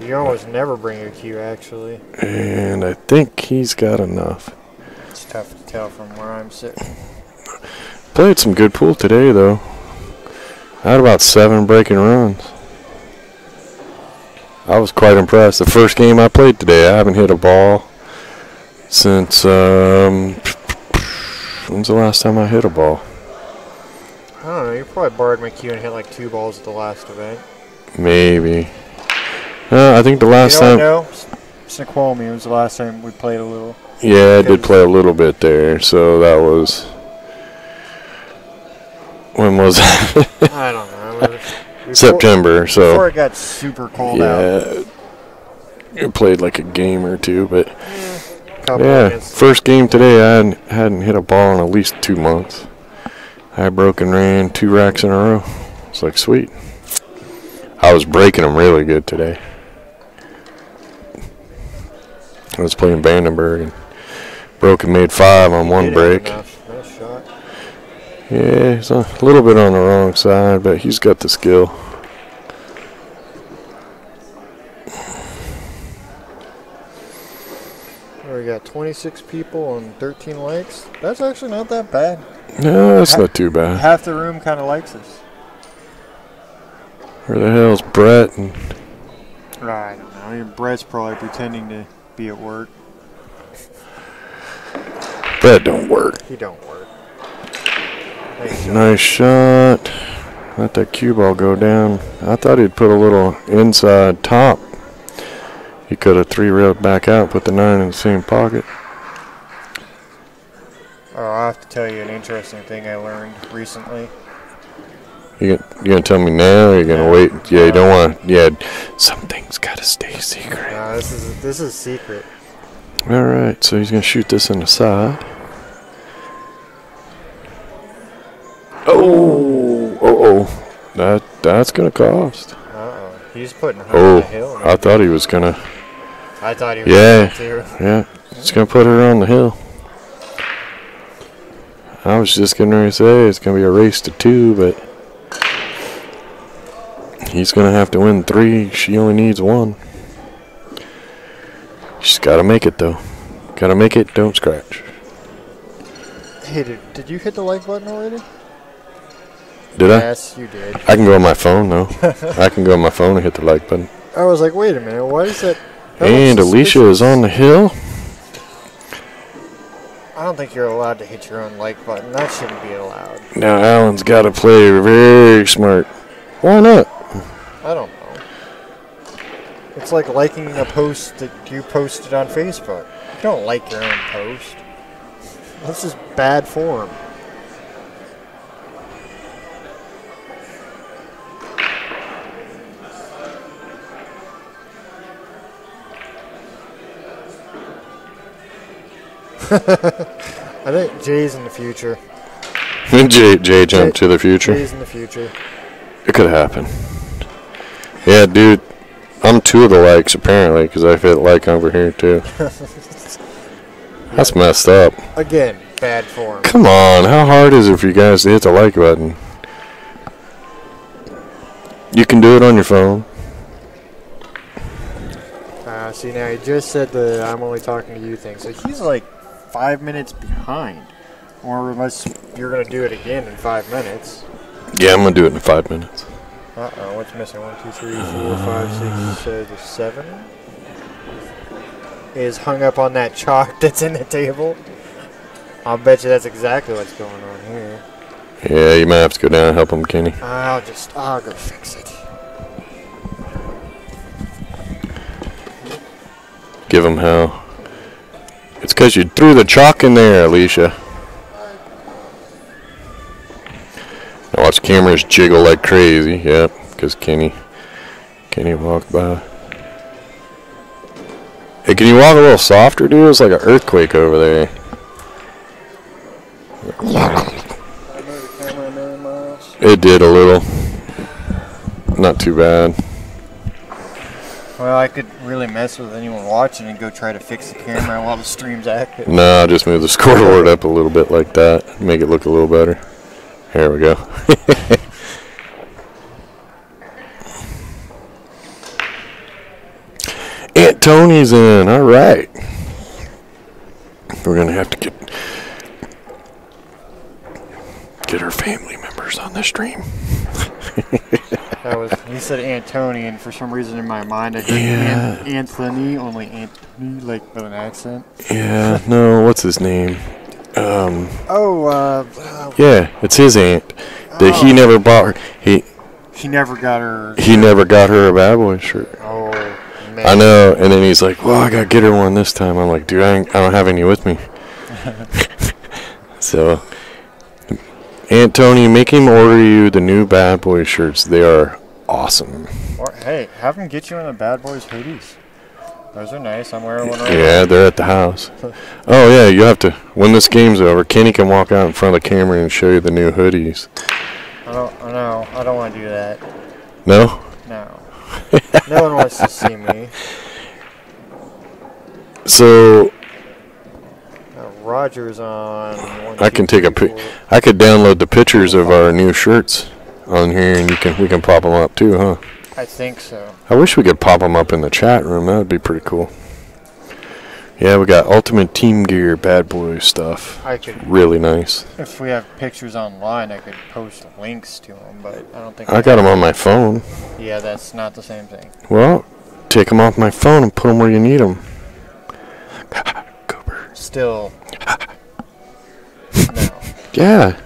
Speaker 2: You almost never bring your cue, actually.
Speaker 1: And I think he's got enough.
Speaker 2: It's tough to tell from where I'm sitting.
Speaker 1: Played some good pool today, though. I had about 7 breaking runs. I was quite impressed. The first game I played today, I haven't hit a ball since, when's the last time I hit a ball?
Speaker 2: I don't know. You probably borrowed my cue and hit like 2 balls at the last event.
Speaker 1: Maybe. I think the last time.
Speaker 2: No, Snoqualmie was the last time we played a little.
Speaker 1: Yeah, I did play a little bit there. So that was. When was that?
Speaker 2: I don't know.
Speaker 1: September. So.
Speaker 2: Before it got super cold out.
Speaker 1: Yeah. You played like a game or two, but.
Speaker 2: Couple
Speaker 1: Yeah,
Speaker 2: against-
Speaker 1: first game today, I hadn't hit a ball in at least 2 months. I broke and ran 2 racks in a row. It's like, sweet. I I was breaking them really good today. I was playing Vandenberg and broke and made 5 on one break.
Speaker 2: Nice shot.
Speaker 1: Yeah, he's a little bit on the wrong side, but he's got the skill.
Speaker 2: We got 26 people and 13 likes. That's actually not that bad.
Speaker 1: No, that's not too bad.
Speaker 2: Half the room kind of likes us.
Speaker 1: Where the hell's Brett? And
Speaker 2: I don't know. I mean, Brett's probably pretending to be at work.
Speaker 1: Brett don't work.
Speaker 2: He don't work.
Speaker 1: Nice shot. Let that cue ball go down. I thought he'd put a little inside top. He could have 3-railed back out, put the 9 in the same pocket.
Speaker 2: Oh, I have to tell you an interesting thing I learned recently.
Speaker 1: You gonna tell me now, or you gonna wait? Yeah, you don't want. Yeah, some things gotta stay secret.
Speaker 2: No, this is secret.
Speaker 1: All right, so he's gonna shoot this in the side. That's gonna cost.
Speaker 2: He's putting her on the hill.
Speaker 1: I thought he was gonna.
Speaker 2: I thought he was going to.
Speaker 1: Yeah, he's gonna put her on the hill. I was just getting ready to say it's gonna be a race to 2, but he's gonna have to win 3. She only needs 1. She's gotta make it though. Gotta make it. Don't scratch.
Speaker 2: Hey, did you hit the like button already?
Speaker 1: Did I?
Speaker 2: Yes, you did.
Speaker 1: I can go on my phone though. I can go on my phone and hit the like button.
Speaker 2: I was like, wait a minute, why is that?
Speaker 1: And Alisha is on the hill.
Speaker 2: I don't think you're allowed to hit your own like button. That shouldn't be allowed.
Speaker 1: Now Alan's got to play very smart. Why not?
Speaker 2: I don't know. It's like liking a post that you posted on Facebook. You don't like your own post. This is bad form. I think Jay's in the future.
Speaker 1: Jay jumped to the future.
Speaker 2: Jay's in the future.
Speaker 1: It could happen. Yeah, dude. I'm 2 of the likes apparently because I've hit like over here too. That's messed up.
Speaker 2: Again, bad form.
Speaker 1: Come on, how hard is it for you guys to hit the like button? You can do it on your phone.
Speaker 2: See, now he just said the I'm only talking to you thing, so he's like 5 minutes behind. Or unless you're going to do it again in 5 minutes.
Speaker 1: Yeah, I'm going to do it in 5 minutes.
Speaker 2: Uh-oh, what's missing? 1, 2, 3, 4, 5, 6, 7. Is hung up on that chalk that's in the table. I'll bet you that's exactly what's going on here.
Speaker 1: Yeah, you might have to go down and help him, Kenny.
Speaker 2: I'll go fix it.
Speaker 1: Give him hell. It's because you threw the chalk in there, Alisha. Now watch cameras jiggle like crazy. Yep, because Kenny walked by. Hey, can you walk a little softer, dude? It's like an earthquake over there. It did a little. Not too bad.
Speaker 2: Well, I could really mess with anyone watching and go try to fix the camera while the stream's active.
Speaker 1: No, I'll just move the scoreboard up a little bit like that. Make it look a little better. There we go. Aunt Tony's in. All right. We're going to have to get her family members on the stream.
Speaker 2: He said Aunt Tony, and for some reason in my mind I heard Anthony, only Anthony, like with an accent.
Speaker 1: Yeah, no, what's his name?
Speaker 2: Yeah,
Speaker 1: it's his aunt. He never bought her. He
Speaker 2: never got her.
Speaker 1: He never got her a BadBoys shirt.
Speaker 2: Oh, man.
Speaker 1: I know, and then he's like, well, I got to get her one this time. I'm like, dude, I don't have any with me. So, Aunt Tony, make him order you the new BadBoys shirts. They are awesome.
Speaker 2: Or, hey, have him get you one of the BadBoys hoodies. Those are nice. I'm wearing one right now.
Speaker 1: Yeah, they're at the house. Oh, yeah, you have to, when this game's over, Kenny can walk out in front of the camera and show you the new hoodies.
Speaker 2: I don't want to do that.
Speaker 1: No?
Speaker 2: No. No one wants to see me.
Speaker 1: So
Speaker 2: Roger's on.
Speaker 1: I can take a I could download the pictures of our new shirts on here, and we can pop them up too, huh?
Speaker 2: I think so.
Speaker 1: I wish we could pop them up in the chat room. That would be pretty cool. Yeah, we got Ultimate Team Gear, Bad Boys stuff.
Speaker 2: I could.
Speaker 1: Really nice.
Speaker 2: If we have pictures online, I could post links to them, but I don't think.
Speaker 1: I got them on my phone.
Speaker 2: Yeah, that's not the same thing.
Speaker 1: Well, take them off my phone and put them where you need them. Cooper.
Speaker 2: Still. No.
Speaker 1: Yeah.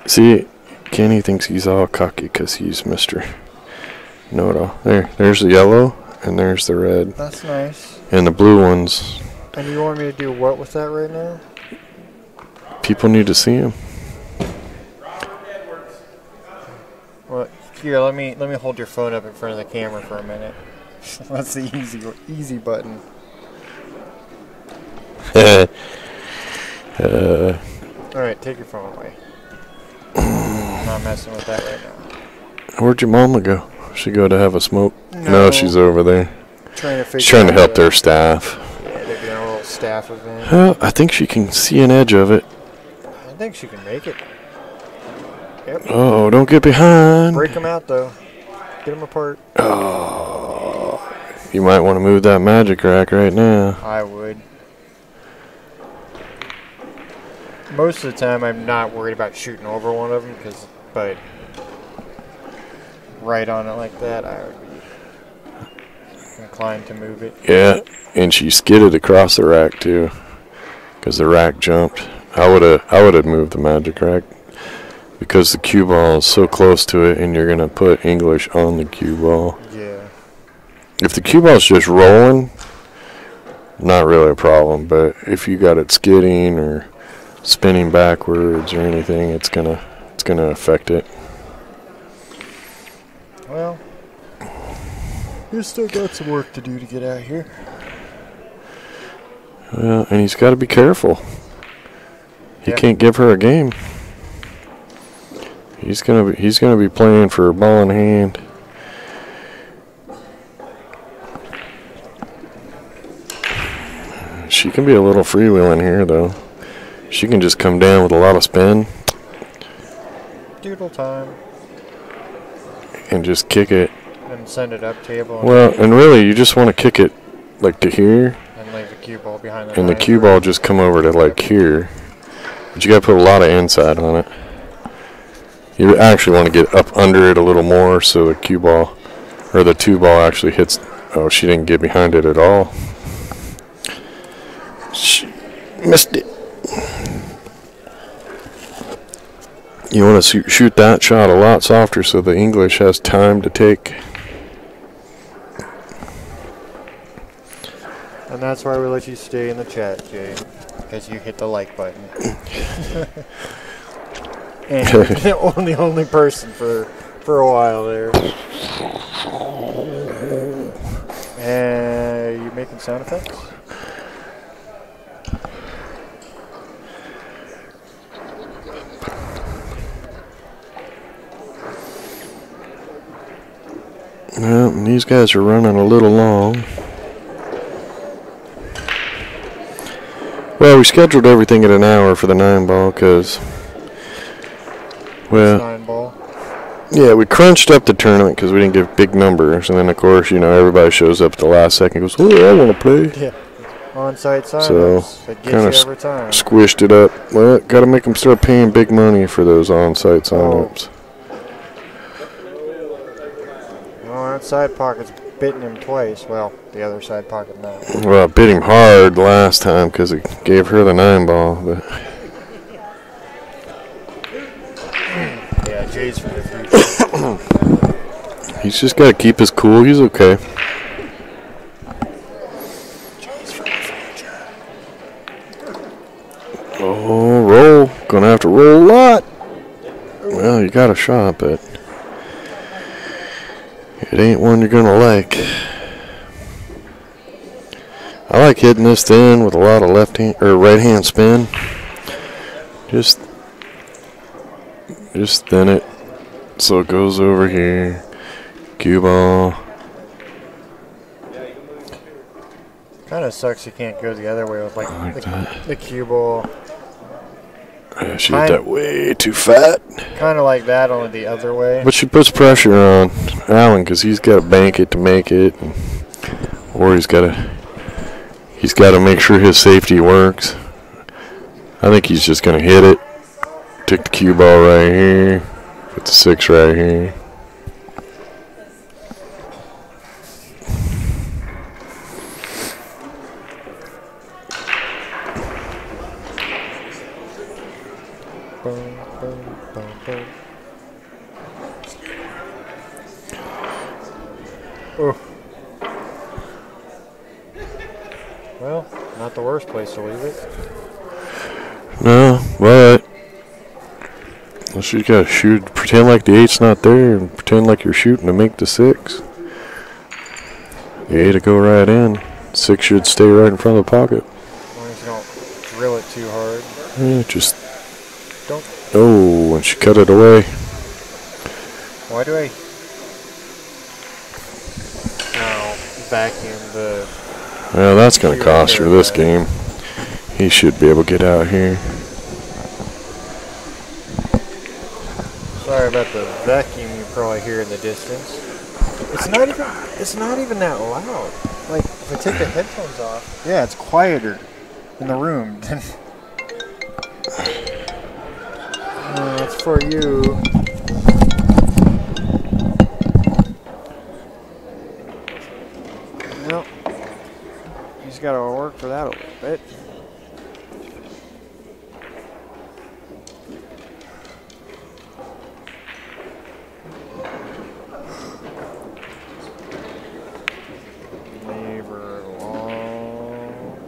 Speaker 1: See, Kenny thinks he's all cocky because he's Mr. Know-it-all. There's the yellow, and there's the red.
Speaker 2: That's nice.
Speaker 1: And the blue ones.
Speaker 2: And you want me to do what with that right now?
Speaker 1: People need to see them.
Speaker 2: Well, here, let me hold your phone up in front of the camera for a minute. That's the easy button. Alright, take your phone away. I'm not messing with that right now.
Speaker 1: Where'd your mama go? She go to have a smoke? No, she's over there.
Speaker 2: She's
Speaker 1: trying to help their staff.
Speaker 2: Yeah, they're doing a little staff event.
Speaker 1: Well, I think she can see an edge of it.
Speaker 2: I think she can make it. Yep.
Speaker 1: Oh, don't get behind.
Speaker 2: Break them out, though. Get them apart.
Speaker 1: Oh, you might want to move that magic rack right now.
Speaker 2: I would. Most of the time, I'm not worried about shooting over one of them, but right on it like that, I would be inclined to move it.
Speaker 1: Yeah, and she skidded across the rack too, because the rack jumped. I would have moved the magic rack because the cue ball is so close to it, and you're gonna put English on the cue ball.
Speaker 2: Yeah.
Speaker 1: If the cue ball's just rolling, not really a problem. But if you got it skidding or spinning backwards or anything, it's gonna affect it.
Speaker 2: Well, you still got some work to do to get out here.
Speaker 1: Well, and he's got to be careful. He
Speaker 2: Yeah.
Speaker 1: can't give her a game. He's gonna be playing for a ball in hand. She can be a little freewheeling here, though. She can just come down with a lot of spin
Speaker 2: Doodle time.
Speaker 1: and just kick it.
Speaker 2: And send it up table.
Speaker 1: Well, and really, you just want to kick it like to here,
Speaker 2: And leave the cue ball behind the
Speaker 1: and the
Speaker 2: line.
Speaker 1: cue ball just come over to like here. But you gotta put a lot of inside on it. You actually want to get up under it a little more so the cue ball, or the two ball actually hits. Oh, she didn't get behind it at all. She missed it. You want to shoot that shot a lot softer so the English has time to take.
Speaker 2: And that's why we let you stay in the chat, Jay. Because you hit the like button. And you're the only person for a while there. And you making sound effects?
Speaker 1: Well, and these guys are running a little long. Well, we scheduled everything at an hour for the 9-ball because, well,
Speaker 2: 9-ball.
Speaker 1: yeah, we crunched up the tournament because we didn't give big numbers. And then, of course, you know, everybody shows up at the last second and goes, oh, I want to play.
Speaker 2: Yeah. On-site
Speaker 1: So,
Speaker 2: signups. That
Speaker 1: kind
Speaker 2: gets
Speaker 1: of
Speaker 2: you every time.
Speaker 1: squished it up. Well, got to make them start paying big money for those on-site signups.
Speaker 2: Well, that side pocket's bitten him twice. Well, the other side pocket not.
Speaker 1: Well, I bit him hard last time because it gave her the 9-ball. But
Speaker 2: Yeah, Jay's for the future.
Speaker 1: he's just got to keep his cool. He's okay. Oh, roll. Gonna have to roll a lot. Well, you got a shot, but it ain't one you're gonna like. I like hitting this thin with a lot of left hand or right hand spin. Just thin it. So it goes over here. Cue ball.
Speaker 2: Kind of sucks you can't go the other way with like,
Speaker 1: Like that.
Speaker 2: the cue ball.
Speaker 1: Yeah, she hit that way too fat.
Speaker 2: Kind of like that, only the other way.
Speaker 1: But she puts pressure on Allen because he's got to bank it to make it, or he's got to make sure his safety works. I think he's just gonna hit it. Take the cue ball right here. Put the 6 right here.
Speaker 2: Boom, boom, boom, boom. Oh. Well, not the worst place to leave it.
Speaker 1: No, but you gotta shoot. Pretend like the 8's not there, and pretend like you're shooting to make the 6. The 8 to go right in. 6 should stay right in front of the pocket.
Speaker 2: As long as you don't drill it too hard.
Speaker 1: Yeah, just
Speaker 2: Don't.
Speaker 1: oh, and she cut it away.
Speaker 2: Why do I? Oh, vacuum the.
Speaker 1: Well, that's gonna cost her this game. He should be able to get out here.
Speaker 2: Sorry about the vacuum you probably hear in the distance. It's not even that loud. Like if I take the headphones off, yeah, it's quieter in the room. It's for you. Well, he's got to work for that a little bit. Neighbor along.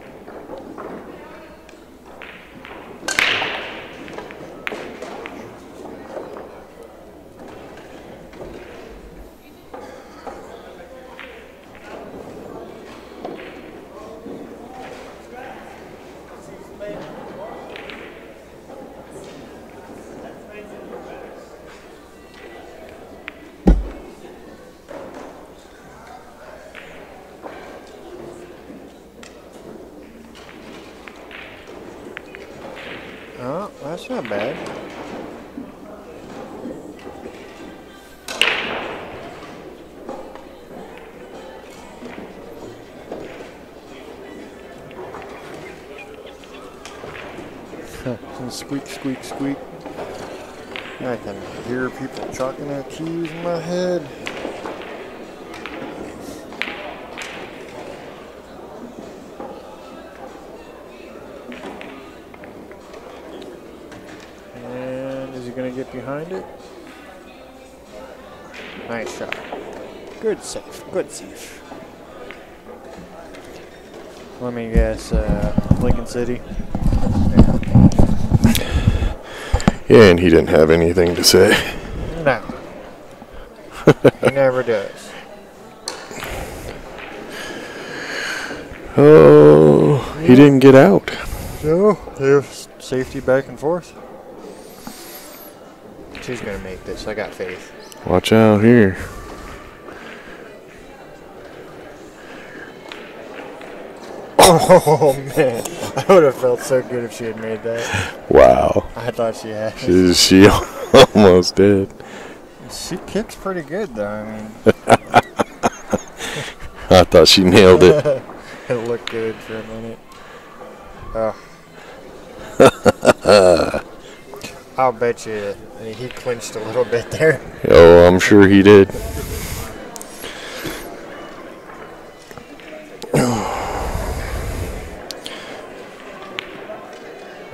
Speaker 2: Oh, that's not bad. Squeak, squeak, squeak. I can hear people chalking their keys in my head. And is he going to get behind it? Nice shot. Good save. Good save. Let me guess, Lincoln City.
Speaker 1: Yeah, and he didn't have anything to say.
Speaker 2: No. He never does.
Speaker 1: Oh, he didn't get out.
Speaker 2: No, there's safety back and forth. She's going to make this. I got faith.
Speaker 1: Watch out here.
Speaker 2: Oh, man. I would have felt so good if she had made that.
Speaker 1: Wow.
Speaker 2: I thought she had.
Speaker 1: She almost did.
Speaker 2: She kicks pretty good, though. I mean,
Speaker 1: I thought she nailed it.
Speaker 2: it looked good for a minute. Oh. I'll bet you he clinched a little bit there.
Speaker 1: Oh, I'm sure he did.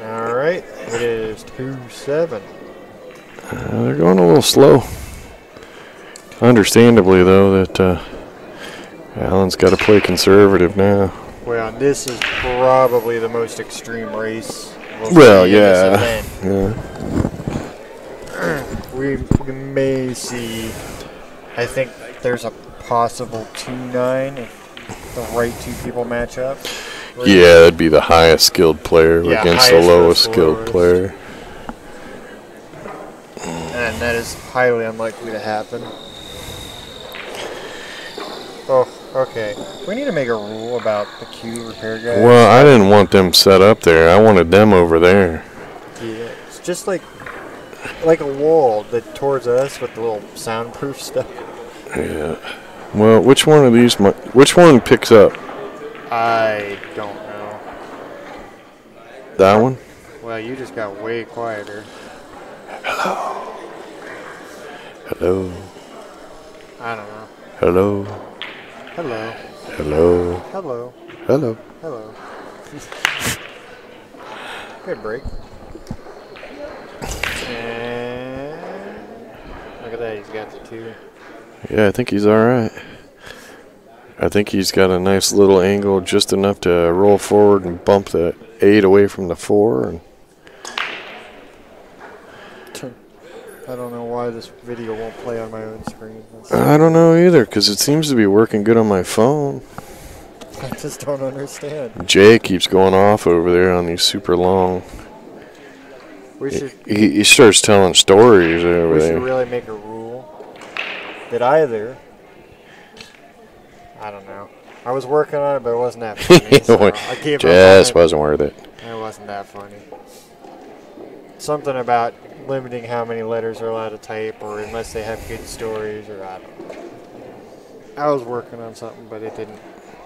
Speaker 2: All right. It is 2-7.
Speaker 1: They're going a little slow. Understandably, though, that Allen's got to play conservative now.
Speaker 2: Well, this is probably the most extreme race we'll
Speaker 1: Well,
Speaker 2: see in
Speaker 1: yeah.
Speaker 2: this event.
Speaker 1: Yeah.
Speaker 2: We may see, I think there's a possible 2-9 if the right two people match up.
Speaker 1: Yeah, that'd be the highest skilled player
Speaker 2: Yeah,
Speaker 1: against the
Speaker 2: highest
Speaker 1: lowest
Speaker 2: versus
Speaker 1: skilled
Speaker 2: lowest.
Speaker 1: player.
Speaker 2: And that is highly unlikely to happen. Oh, okay. We need to make a rule about the cue repair guys.
Speaker 1: Well, I didn't want them set up there. I wanted them over there.
Speaker 2: Yeah, it's just like a wall that towards us with the little soundproof stuff.
Speaker 1: Yeah. Well, which one of these? Which one picks up?
Speaker 2: I don't know.
Speaker 1: That one?
Speaker 2: Well, you just got way quieter.
Speaker 1: Hello. Hello.
Speaker 2: I don't know.
Speaker 1: Hello.
Speaker 2: Hello.
Speaker 1: Hello.
Speaker 2: Hello.
Speaker 1: Hello.
Speaker 2: Hello. Good break. And look at that, he's got the 2.
Speaker 1: Yeah, I think he's all right. I think he's got a nice little angle, just enough to roll forward and bump the 8 away from the 4. And
Speaker 2: I don't know why this video won't play on my own screen.
Speaker 1: I don't know either, because it seems to be working good on my phone.
Speaker 2: I just don't understand.
Speaker 1: Jay keeps going off over there on these super long.
Speaker 2: We should.
Speaker 1: He starts telling stories over
Speaker 2: We
Speaker 1: there.
Speaker 2: should really make a rule that either. I don't know. I was working on it, but it wasn't that funny. So I gave up on
Speaker 1: Just
Speaker 2: it.
Speaker 1: wasn't worth it.
Speaker 2: It wasn't that funny. Something about limiting how many letters are allowed to type, or unless they have good stories, or I don't know. I was working on something, but it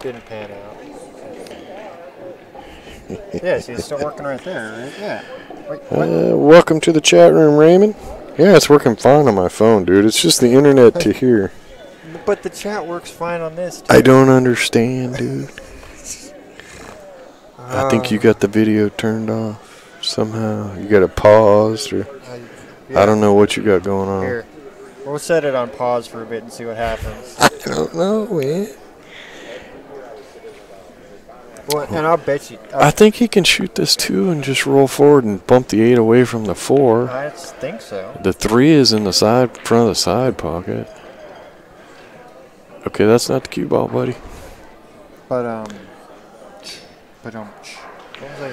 Speaker 2: didn't pan out. Yeah, see, it's still working right there, right? Yeah. Wait, what?
Speaker 1: Welcome to the chat room, Raymond. Yeah, it's working fine on my phone, dude. It's just the internet to here.
Speaker 2: But the chat works fine on this, too.
Speaker 1: I don't understand, dude. I think you got the video turned off somehow. You got it paused, or
Speaker 2: yeah.
Speaker 1: I don't know what you got going on.
Speaker 2: Here, we'll set it on pause for a bit and see what happens.
Speaker 1: I don't know, man.
Speaker 2: Well, and I'll bet you.
Speaker 1: I think he can shoot this too and just roll forward and bump the 8 away from the 4.
Speaker 2: I think so.
Speaker 1: The 3 is in the side, front of the side pocket. Okay, that's not the cue ball, buddy.
Speaker 2: But what was I?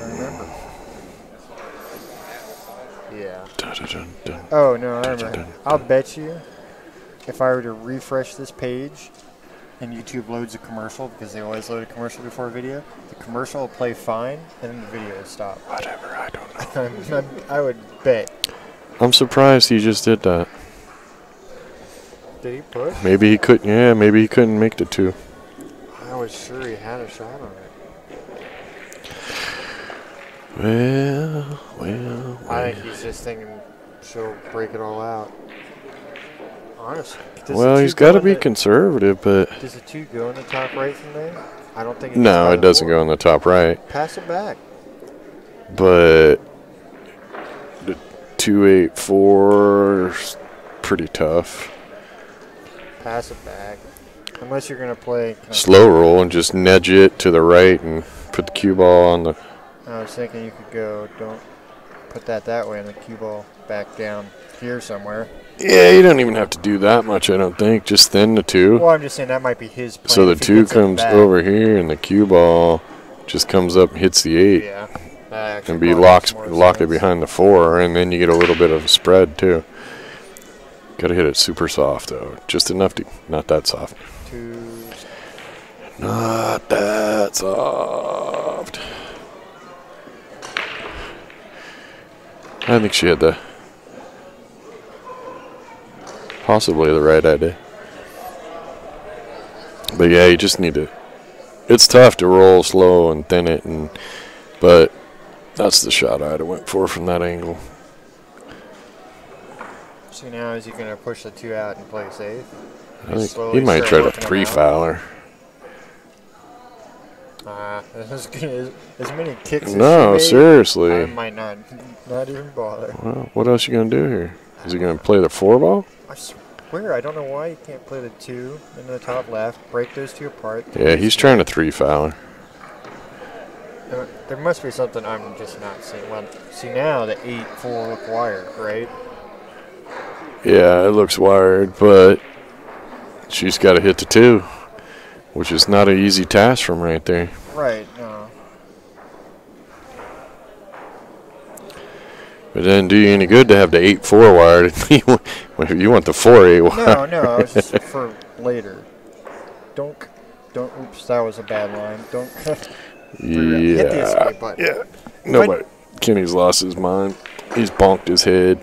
Speaker 2: I remember. Yeah.
Speaker 1: Dun, dun, dun, dun.
Speaker 2: Oh no, I remember.
Speaker 1: Dun, dun, dun.
Speaker 2: I'll bet you, if I were to refresh this page, and YouTube loads a commercial, because they always load a commercial before a video, the commercial will play fine, and then the video will stop.
Speaker 1: Whatever, I don't know.
Speaker 2: I would bet.
Speaker 1: I'm surprised he just did that.
Speaker 2: Did he push?
Speaker 1: Maybe he couldn't. Yeah, maybe he couldn't make the 2.
Speaker 2: I was sure he had a shot on it.
Speaker 1: Well.
Speaker 2: I think he's just thinking she'll break it all out. Honestly.
Speaker 1: Well, he's got to be conservative, but
Speaker 2: Does the 2 go in the top right from there? I don't think it
Speaker 1: no, it doesn't go in the top right.
Speaker 2: Pass it back.
Speaker 1: But the 2-8-4 is pretty tough.
Speaker 2: Pass it back. Unless you're going to play...
Speaker 1: Slow roll and just nudge it to the right and put the cue ball on the...
Speaker 2: I was thinking you could go, don't put that way, and the cue ball back down here somewhere.
Speaker 1: Yeah, you don't even have to do that much, I don't think. Just thin the 2.
Speaker 2: Well, I'm just saying that might be his plan.
Speaker 1: So the
Speaker 2: if he
Speaker 1: 2
Speaker 2: gets it
Speaker 1: comes
Speaker 2: back.
Speaker 1: over here and the cue ball just comes up and hits the 8.
Speaker 2: Yeah. That actually
Speaker 1: And be
Speaker 2: probably
Speaker 1: lock
Speaker 2: makes more
Speaker 1: it
Speaker 2: sense.
Speaker 1: behind the 4, and then you get a little bit of a spread too. Gotta hit it super soft though, just enough to not that soft.
Speaker 2: 2.
Speaker 1: Not that soft. I think she had possibly the right idea. But yeah, you just need to. It's tough to roll slow and thin it, but that's the shot I'd have went for from that angle.
Speaker 2: So now is he going to push the 2 out and play safe?
Speaker 1: I think
Speaker 2: Slowly
Speaker 1: he might
Speaker 2: start
Speaker 1: try to
Speaker 2: working them
Speaker 1: 3
Speaker 2: out?
Speaker 1: fouler.
Speaker 2: As many kicks
Speaker 1: No,
Speaker 2: as she made,
Speaker 1: seriously.
Speaker 2: I might not even bother.
Speaker 1: Well, what else you gonna do here? Is he gonna play the 4 ball?
Speaker 2: I swear, I don't know why you can't play the 2 in the top left, break those 2 apart.
Speaker 1: Yeah, he's trying to 3 fouler.
Speaker 2: There must be something I'm just not seeing. Well, see now the 8-4 look wired, right?
Speaker 1: Yeah, it looks wired, but she's got to hit the 2, which is not an easy task from right there.
Speaker 2: Right, no.
Speaker 1: But it doesn't do you any good to have the 8-4 wired. If you want the 4-8 wire.
Speaker 2: No, I was just for later. Don't. Oops, that was a bad line. Don't. Hit the escape button.
Speaker 1: Yeah. Nobody. Kenny's lost his mind. He's bonked his head.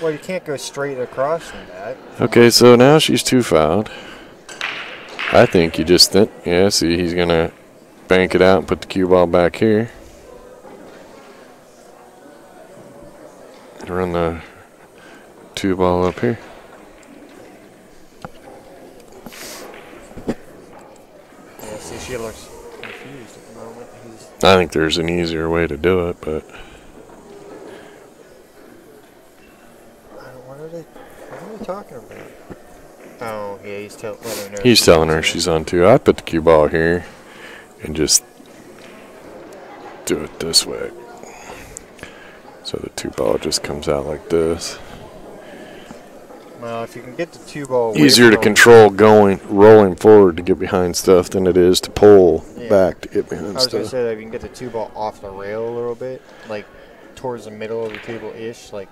Speaker 2: Well, you can't go straight across from that.
Speaker 1: Okay, so now she's 2 fouled. I think you just think. Yeah, see, he's going to bank it out and put the cue ball back here. Run the 2 ball up here.
Speaker 2: Yeah, see, she looks confused at the moment.
Speaker 1: I think there's an easier way to do it, but
Speaker 2: What are they talking about? Oh, yeah, he's letting her know.
Speaker 1: he's telling her she's on 2. I'd put the cue ball here and just do it this way. So the 2 ball just comes out like this.
Speaker 2: Well, if you can get the 2 ball away
Speaker 1: Easier to
Speaker 2: from
Speaker 1: control rolling forward to get behind stuff than it is to pull back to get behind
Speaker 2: I was going to
Speaker 1: stuff.
Speaker 2: say that if you can get the 2 ball off the rail a little bit, like towards the middle of the table-ish, like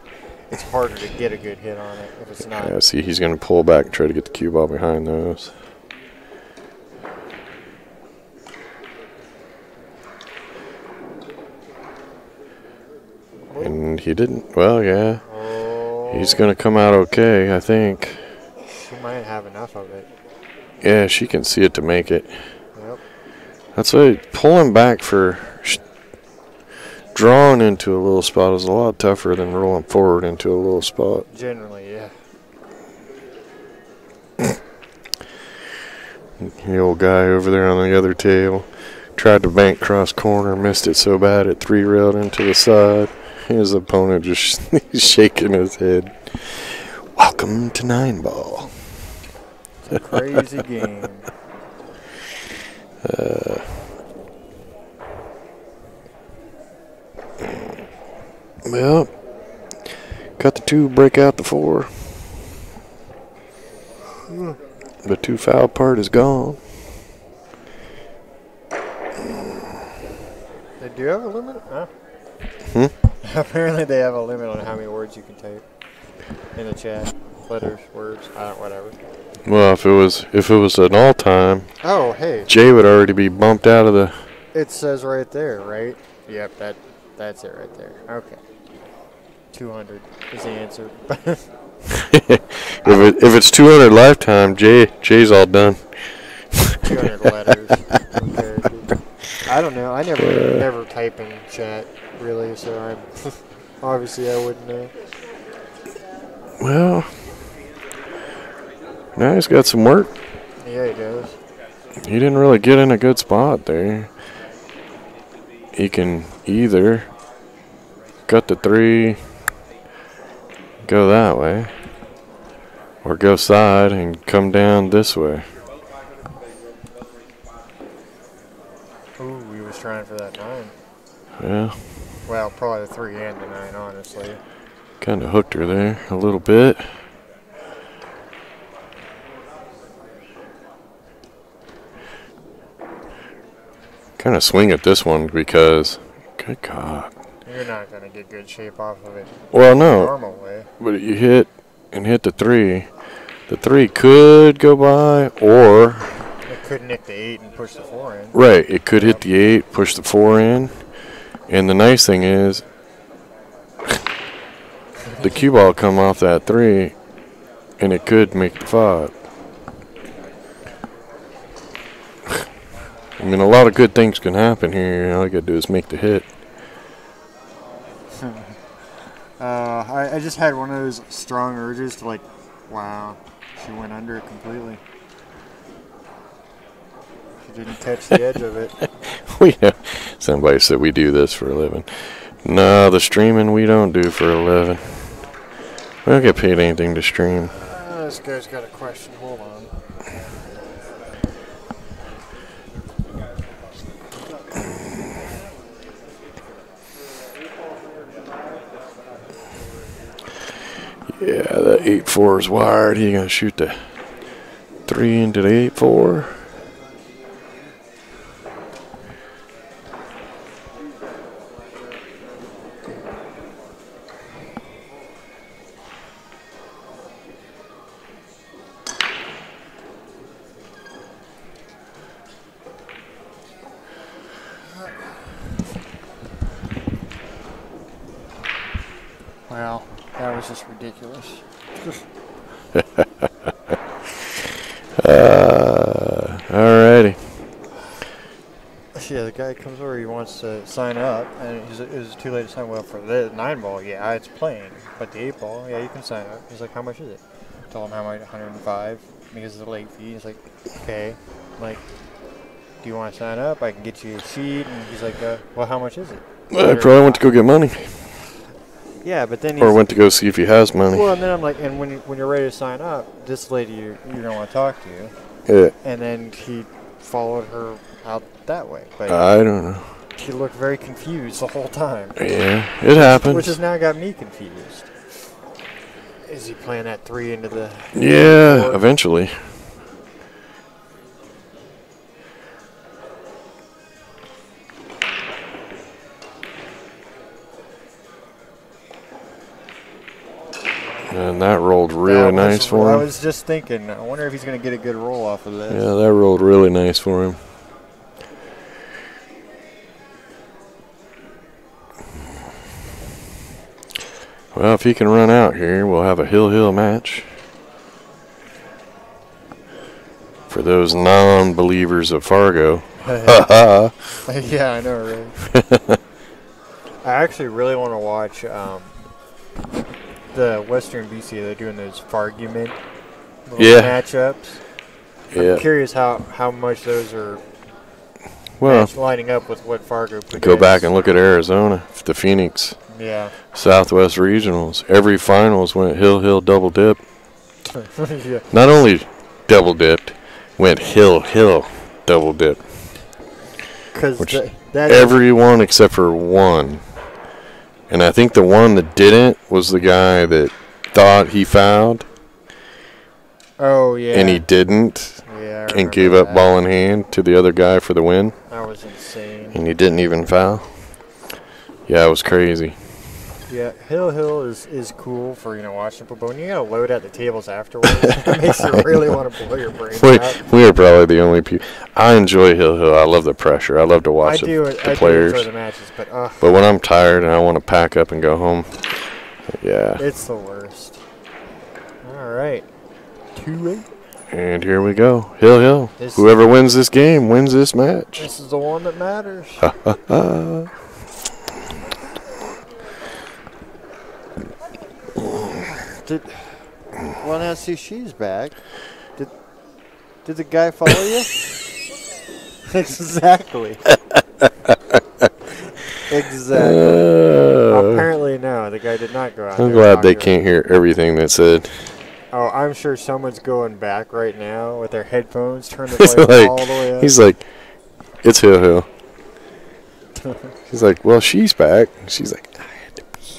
Speaker 2: it's harder to get a good hit on it if it's not.
Speaker 1: Yeah, see, he's going to pull back and try to get the cue ball behind those. And he didn't. Well, yeah.
Speaker 2: Oh,
Speaker 1: He's going to come out okay, I think.
Speaker 2: she might have enough of it.
Speaker 1: Yeah, she can see it to make it.
Speaker 2: Yep.
Speaker 1: That's why pulling back for drawing into a little spot is a lot tougher than rolling forward into a little spot.
Speaker 2: Generally, yeah.
Speaker 1: The old guy over there on the other table tried to bank cross corner, missed it so bad it 3-railed into the side. His opponent just shaking his head. Welcome to 9-ball.
Speaker 2: It's a crazy game.
Speaker 1: Well, got the 2, break out the 4. The 2 foul part is gone.
Speaker 2: They do have a limit? Huh?
Speaker 1: Hmm?
Speaker 2: Apparently they have a limit on how many words you can type in the chat. Letters, words, whatever.
Speaker 1: Well, if it was an all-time,
Speaker 2: Oh, hey.
Speaker 1: Jay would already be bumped out of the.
Speaker 2: It says right there, right? Yep, that's it right there. Okay. 200 is the answer.
Speaker 1: If it's 200 lifetime, Jay's all done.
Speaker 2: 200 letters. Okay. I don't know. I never type in chat, really, so I'm obviously I wouldn't know.
Speaker 1: Well, now he's got some work.
Speaker 2: Yeah, he does.
Speaker 1: He didn't really get in a good spot there. He can either cut the 3, go that way, or go side and come down this way.
Speaker 2: Ooh, he was trying for that 9.
Speaker 1: Yeah,
Speaker 2: Well, probably the 3 and the 9, honestly.
Speaker 1: kind of hooked her there a little bit. Kind of swing at this one because, good God.
Speaker 2: You're not going to get good shape off of it
Speaker 1: Well,
Speaker 2: the
Speaker 1: no,
Speaker 2: normal way.
Speaker 1: but you hit the 3. The 3 could go by, or
Speaker 2: It could nick the 8 and push the 4 in.
Speaker 1: right, it could hit the 8, push the 4 in. And the nice thing is, the cue ball come off that 3, and it could make the 5. I mean, a lot of good things can happen here. All you gotta do is make the hit.
Speaker 2: I just had one of those strong urges to wow, she went under it completely. She didn't catch the edge of it.
Speaker 1: We know. Somebody said we do this for a living. No, the streaming we don't do for a living. We don't get paid anything to stream.
Speaker 2: This guy's got a question. Hold on.
Speaker 1: Yeah, the 8-4 is wired. He gonna shoot the 3 into the 8-4.
Speaker 2: Well, that was just ridiculous.
Speaker 1: Alrighty.
Speaker 2: Yeah, the guy comes over, he wants to sign up, and is it too late to sign up for the 9-ball? Yeah, it's playing. But the 8-ball, yeah, you can sign up. He's like, how much is it? I told him how much, 105, because of the late fee. He's like, okay. I'm like, do you want to sign up? I can get you a sheet. And he's like, well, how much is it?
Speaker 1: Well, I probably went to go get money.
Speaker 2: Yeah, but then
Speaker 1: Or went to go see if he has money.
Speaker 2: Well, and then I'm like, and when you're ready to sign up, this lady you're going to want to talk to.
Speaker 1: Yeah.
Speaker 2: And then he followed her out that way. But
Speaker 1: I don't know.
Speaker 2: she looked very confused the whole time.
Speaker 1: Yeah, it happens.
Speaker 2: Which has now got me confused. Is he playing that 3 into the...
Speaker 1: Yeah, eventually. And that rolled really nice for him.
Speaker 2: I was just thinking, I wonder if he's going to get a good roll off of this.
Speaker 1: Yeah, that rolled really nice for him. Well, if he can run out here, we'll have a hill match. For those non-believers of Fargo.
Speaker 2: Yeah, I know, right? I actually really want to watch the Western BC. They're doing those Fargument matchups.
Speaker 1: Yeah.
Speaker 2: I'm curious how much those are lining up with what Fargo produced.
Speaker 1: Go back and look at Arizona, the Phoenix.
Speaker 2: Yeah.
Speaker 1: Southwest Regionals. Every finals went hill double dip.
Speaker 2: Yeah.
Speaker 1: Not only double dipped, went hill double dip.
Speaker 2: Because
Speaker 1: everyone except for one. And I think the one that didn't was the guy that thought he fouled.
Speaker 2: Oh, yeah.
Speaker 1: And he didn't.
Speaker 2: Yeah,
Speaker 1: and gave up ball in hand to the other guy for the win.
Speaker 2: That was insane.
Speaker 1: And he didn't even foul. Yeah, it was crazy.
Speaker 2: Yeah, Hill is cool for, watching football. When you got to load at the tables afterwards, it makes you really want to blow your brains out.
Speaker 1: We are probably the only people. I enjoy Hill. I love the pressure. I love to watch the players.
Speaker 2: I do enjoy the matches, but
Speaker 1: when I'm tired and I want to pack up and go home, yeah.
Speaker 2: It's the worst. All right. 2-8.
Speaker 1: And here we go. Hill. Whoever wins this game wins this match.
Speaker 2: This is the one that matters. Well, now see, she's back. Did the guy follow you? Exactly. Apparently, no. The guy did not go out.
Speaker 1: I'm glad they can't hear everything that's said.
Speaker 2: Oh, I'm sure someone's going back right now with their headphones, turning the volume all the way up.
Speaker 1: He's like, it's Hill. He's like, well, she's back. She's like, I had to pee.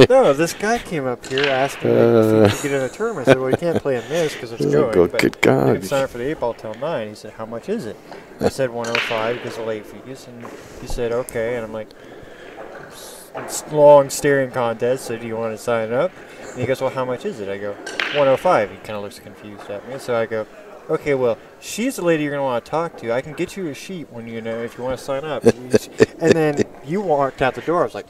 Speaker 2: No, this guy came up here asking if he could get in a tournament. I said, well, you can't play in this because it's going.
Speaker 1: Good God.
Speaker 2: You can sign up for the 8-ball till 9. He said, how much is it? I said 105 because of late fees. And he said, okay. And I'm like, it's a long staring contest, so do you want to sign up? And he goes, well, how much is it? I go, 105. He kind of looks confused at me. So I go, okay, well, she's the lady you're going to want to talk to. I can get you a sheet when if you want to sign up. And then you walked out the door. I was like,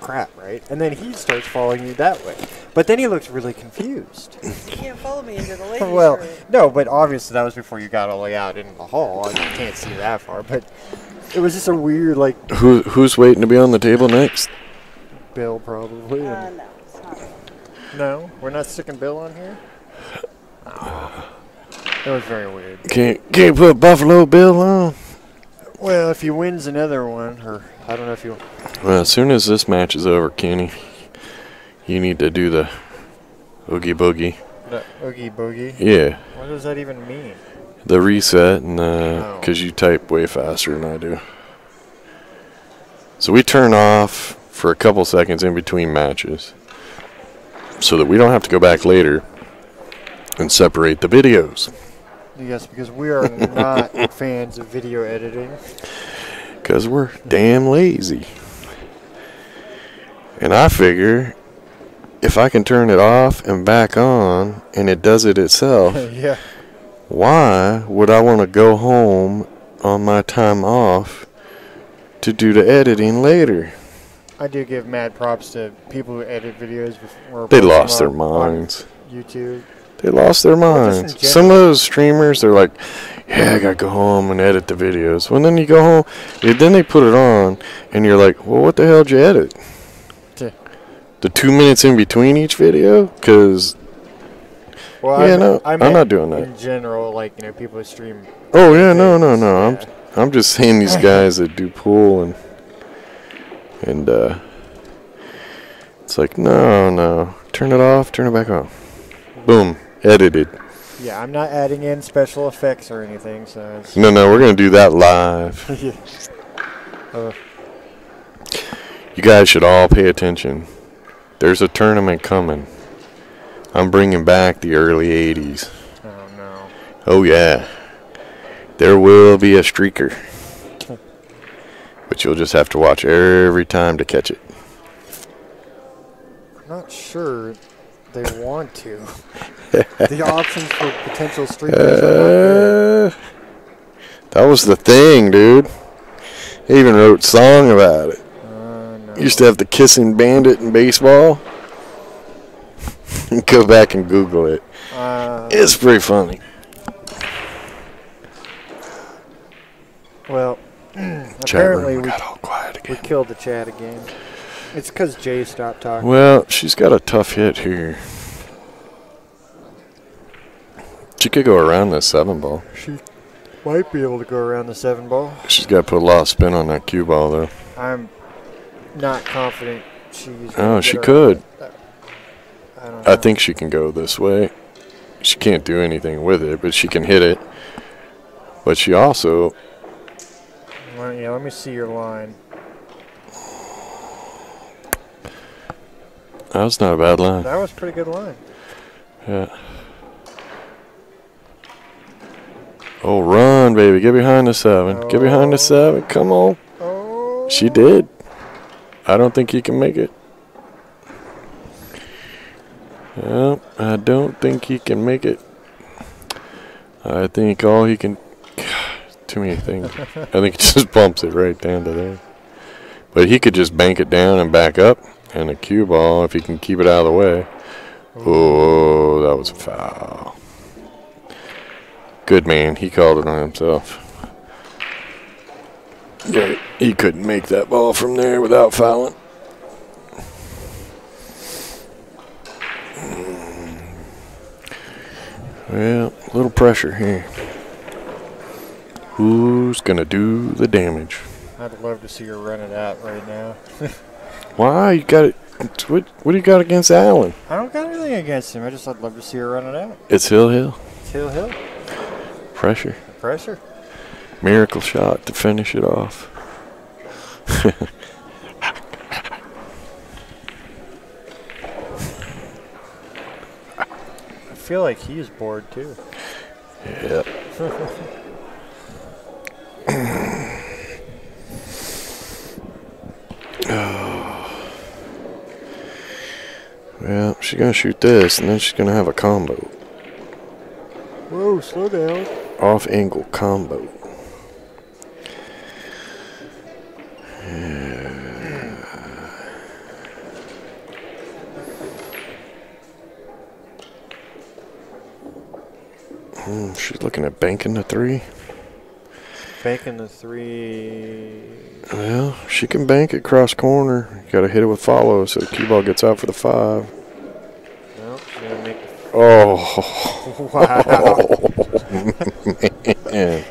Speaker 2: crap, right? And then he starts following you that way. But then he looks really confused.
Speaker 3: You can't follow me into the ladies'
Speaker 2: Well,
Speaker 3: room.
Speaker 2: no, but obviously that was before you got all the way out into the hall. You can't see that far. But it was just a weird,
Speaker 1: Who's waiting to be on the table next?
Speaker 2: Bill, probably.
Speaker 3: No, it's not.
Speaker 2: No? We're not sticking Bill on here? It was very weird.
Speaker 1: Can't put Buffalo Bill on?
Speaker 2: Well, if he wins another one, or I don't know if you...
Speaker 1: Well, as soon as this match is over, Kenny, you need to do the Oogie Boogie.
Speaker 2: The Oogie Boogie?
Speaker 1: Yeah.
Speaker 2: What does that even mean?
Speaker 1: The reset, and because you type way faster than I do. So we turn off for a couple seconds in between matches so that we don't have to go back later and separate the videos.
Speaker 2: Yes, because we are not fans of video editing.
Speaker 1: Because we're damn lazy. And I figure if I can turn it off and back on and it does it itself,
Speaker 2: Yeah.
Speaker 1: why would I want to go home on my time off to do the editing later?
Speaker 2: I do give mad props to people who edit videos before
Speaker 1: They
Speaker 2: posting
Speaker 1: lost their
Speaker 2: on
Speaker 1: minds.
Speaker 2: YouTube.
Speaker 1: They lost their
Speaker 2: just in
Speaker 1: minds.
Speaker 2: general.
Speaker 1: Some of those streamers, they're like, yeah, I gotta go home and edit the videos. Well, then you go home, then they put it on, and you're like, well, what the hell did you edit?
Speaker 2: Yeah.
Speaker 1: The 2 minutes in between each video? Because,
Speaker 2: Well,
Speaker 1: yeah,
Speaker 2: I'm
Speaker 1: not doing that.
Speaker 2: In general, like, you know, people who stream.
Speaker 1: Oh, yeah, no.
Speaker 2: Yeah.
Speaker 1: I'm just saying these guys that do pool and it's like, no. Turn it off, turn it back on. Boom. Edited.
Speaker 2: Yeah, I'm not adding in special effects or anything, so it's...
Speaker 1: No, we're going to do that live. You guys should all pay attention. There's a tournament coming. I'm bringing back the early 80s.
Speaker 2: Oh, no.
Speaker 1: Oh, yeah. There will be a streaker. But you'll just have to watch every time to catch it.
Speaker 2: I'm not sure they want to. The options for potential streamers are not good.
Speaker 1: That was the thing, dude. They even wrote a song about it.
Speaker 2: No.
Speaker 1: Used to have the kissing bandit in baseball. Go back and Google it. It's pretty funny.
Speaker 2: Well,
Speaker 1: Chat
Speaker 2: apparently
Speaker 1: room
Speaker 2: we
Speaker 1: got all quiet
Speaker 2: we
Speaker 1: again.
Speaker 2: killed the chat again. It's because Jay stopped talking.
Speaker 1: Well, she's got a tough hit here. She could go around this 7 ball.
Speaker 2: She might be able to go around the 7 ball.
Speaker 1: She's got to put a lot of spin on that cue ball, though.
Speaker 2: I'm not confident she's.
Speaker 1: Oh, she could.
Speaker 2: I don't know.
Speaker 1: I think she can go this way. She can't do anything with it, but she can hit it. But she also...
Speaker 2: Well, yeah, let me see your line.
Speaker 1: That was not a bad line.
Speaker 2: That was a pretty good line.
Speaker 1: Yeah. Oh, run, baby. Get behind the 7. Get behind the 7. Come on.
Speaker 2: Oh.
Speaker 1: She did. I don't think he can make it. Well, I don't think he can make it. I think all he can... Too many things. I think he just bumps it right down to there. But he could just bank it down and back up. And a cue ball, if he can keep it out of the way. Oh, that was a foul. Good man. He called it on himself. Yeah, he couldn't make that ball from there without fouling. Well, a little pressure here. Who's going to do the damage?
Speaker 2: I'd love to see her run it out right now.
Speaker 1: Why? You got it. What do you got against Allen?
Speaker 2: I don't got anything against him. I'd love to see her run it out.
Speaker 1: It's Hill.
Speaker 2: It's Hill.
Speaker 1: Pressure.
Speaker 2: Pressure.
Speaker 1: Miracle shot to finish it off.
Speaker 2: I feel like he's bored too.
Speaker 1: Yep. Well, she's going to shoot this, and then she's going to have a combo.
Speaker 2: Whoa, slow down.
Speaker 1: Off-angle combo. She's looking at banking the 3.
Speaker 2: Banking the 3.
Speaker 1: Well, she can bank it cross corner. You got to hit it with follow so the cue ball gets out for the 5.
Speaker 2: Nope, she's gonna make the...
Speaker 1: Oh.
Speaker 2: Wow.
Speaker 1: Man.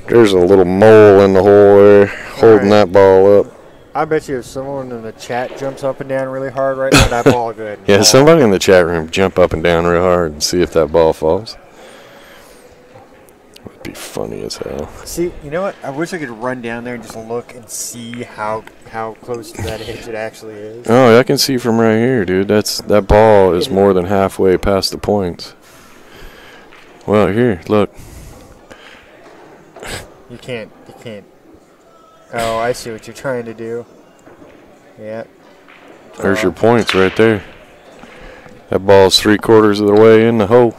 Speaker 1: There's a little mole in the hole there holding that ball up.
Speaker 2: I bet you if someone in the chat jumps up and down really hard right now, that ball good.
Speaker 1: Yeah, somebody in the chat room jump up and down real hard and see if that ball falls. It would be funny as hell.
Speaker 2: See, you know what? I wish I could run down there and just look and see how close to that edge it actually is.
Speaker 1: Oh, I can see from right here, dude. That ball is more than halfway past the points. Well, here, look.
Speaker 2: You can't. Oh, I see what you're trying to do. Yeah.
Speaker 1: There's your points right there. That ball's 3/4 of the way in the hole.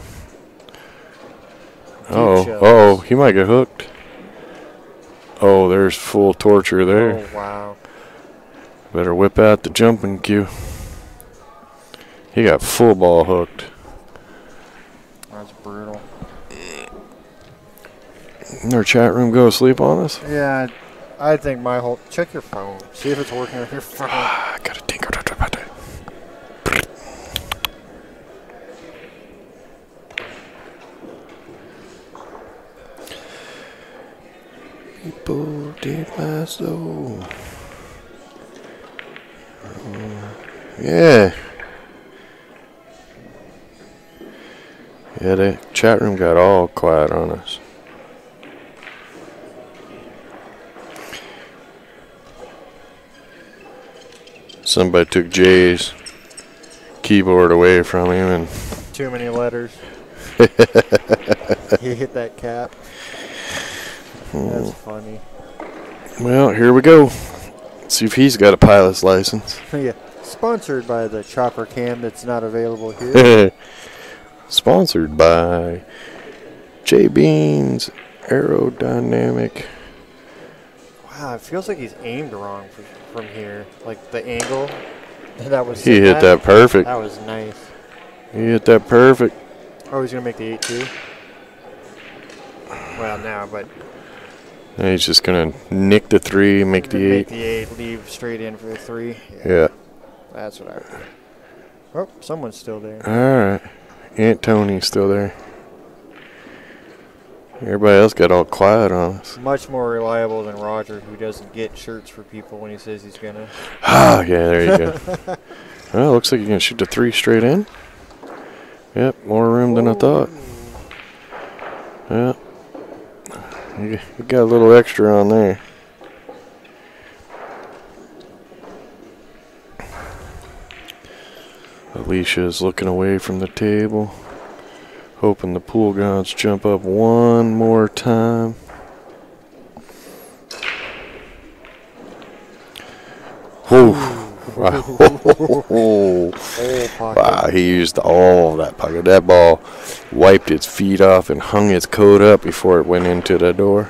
Speaker 1: Oh, he might get hooked. Oh, there's full torture there.
Speaker 2: Oh, wow.
Speaker 1: Better whip out the jumping cue. He got full ball hooked.
Speaker 2: That's brutal.
Speaker 1: Our chat room go asleep on us?
Speaker 2: Yeah, I think my whole... Check your phone. See if it's working on your phone.
Speaker 1: I gotta think about that. People did my soul. Yeah. Yeah, the chat room got all quiet on us. Somebody took Jay's keyboard away from him and
Speaker 2: Too many letters. He hit that cap. That's funny.
Speaker 1: well, here we go. See if he's got a pilot's license.
Speaker 2: Yeah. Sponsored by the chopper cam that's not available here.
Speaker 1: Sponsored by J Beans Aerodynamic.
Speaker 2: Wow, it feels like he's aimed wrong from here. Like the angle that was.
Speaker 1: He hit that perfect.
Speaker 2: That was nice.
Speaker 1: He hit that perfect.
Speaker 2: Oh, he's gonna make the 8-2. Well, now, but
Speaker 1: And he's just gonna nick the 3, make the 8.
Speaker 2: make the 8, leave straight in for the 3.
Speaker 1: Yeah.
Speaker 2: That's what I would do. Oh, someone's still there.
Speaker 1: All right. Aunt Tony's still there. Everybody else got all quiet on us.
Speaker 2: Much more reliable than Roger, who doesn't get shirts for people when he says he's gonna.
Speaker 1: Ah, yeah, there you go. Well, looks like you're gonna shoot the 3 straight in. Yep, more room than I thought. Yeah. You got a little extra on there. Alisha is looking away from the table, hoping the pool gods jump up one more time. Wow. Wow, he used all that pocket. That ball wiped its feet off and hung its coat up before it went into the door.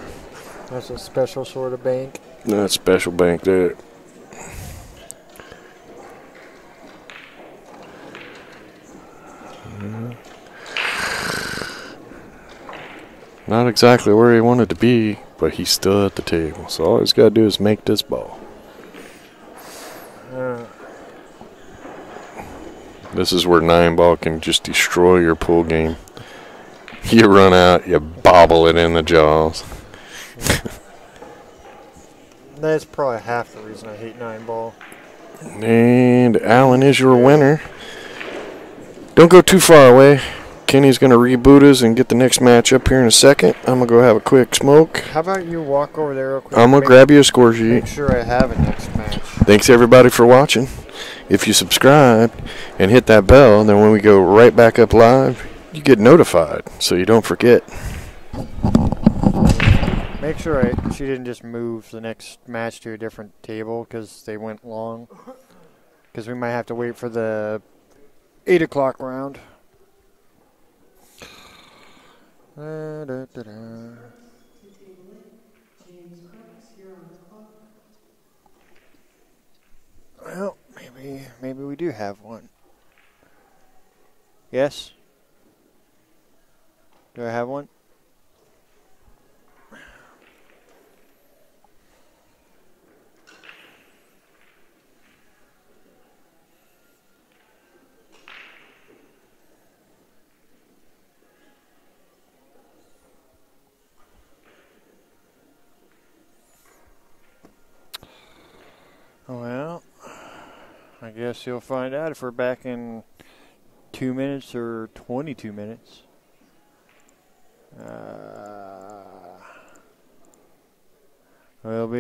Speaker 2: That's a special sort of bank.
Speaker 1: That special bank there. Not exactly where he wanted to be, but he's still at the table. So all he's got to do is make this ball. This is where 9-ball can just destroy your pool game. You run out, you bobble it in the jaws.
Speaker 2: That's probably half the reason I hate 9-ball.
Speaker 1: And Alan is your winner. Don't go too far away. Kenny's going to reboot us and get the next match up here in a second. I'm going to go have a quick smoke.
Speaker 2: How about you walk over there real quick?
Speaker 1: I'm going to grab you a score sheet.
Speaker 2: Make sure I have a next match.
Speaker 1: Thanks everybody for watching. If you subscribe and hit that bell, then when we go right back up live, you get notified so you don't forget.
Speaker 2: Make sure she didn't just move the next match to a different table because they went long. Because we might have to wait for the 8 o'clock round. Well, maybe we do have one. Yes? Do I have one? Well, I guess you'll find out if we're back in 2 minutes or 22 minutes. We'll be